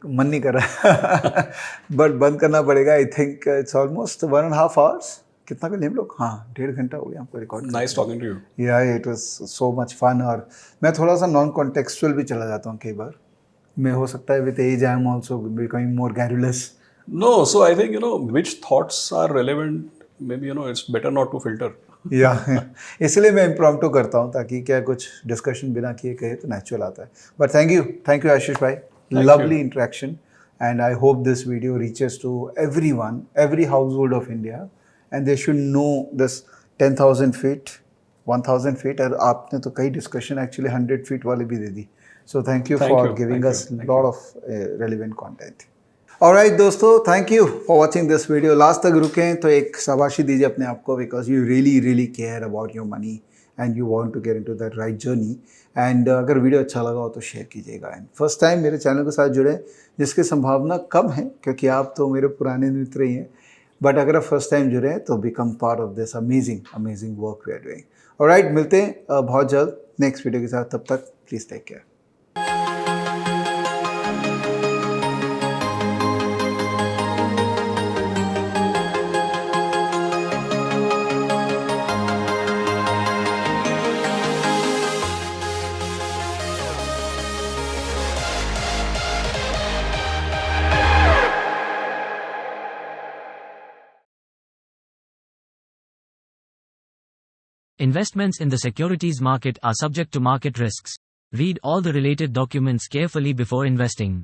Speaker 2: मन नहीं कर रहा बट बंद करना पड़ेगा। I think it's almost 1.5 hours। कितना कर लिए हम लोग? हाँ, 1.5 घंटा हो गया हमको record.
Speaker 1: Nice talking to you.
Speaker 2: Yeah, it was so much fun। और मैं थोड़ा सा नॉन कॉन्टेक्चुअल भी चला जाता हूँ कई बार। मैं हो सकता है with age I am also becoming more garrulous.
Speaker 1: No, so I think which thoughts are relevant. Maybe it's better not to filter.
Speaker 2: या इसलिए मैं इम्प्रॉम्प्टू करता हूँ, ताकि क्या कुछ डिस्कशन बिना किए कहे तो नेचुरल आता है। बट थैंक यू आशीष भाई, lovely interaction, and I hope this video reaches to everyone, every household of India, and they should know this 10,000 feet 1,000 feet. और आपने तो कई डिस्कशन एक्चुअली 100 फीट वाले भी दे दी। So thank you for giving us lot of relevant content. Alright दोस्तों, thank you for watching this video. Last तक रुकें तो एक शाबाशी दीजिए अपने आप को, because you really care about your money and you want to get into that right journey. And अगर वीडियो अच्छा लगा हो तो शेयर कीजिएगा। एंड फर्स्ट टाइम मेरे चैनल के साथ जुड़े, जिसकी संभावना कम है क्योंकि आप तो मेरे पुराने मित्र ही हैं, बट अगर आप फर्स्ट टाइम जुड़े हैं तो become part of this amazing work we are doing. Alright, मिलते हैं बहुत जल्द नेक्स्ट वीडियो के साथ। तब तक please take care.
Speaker 3: Investments in the securities market are subject to market risks. Read all the related documents carefully before investing.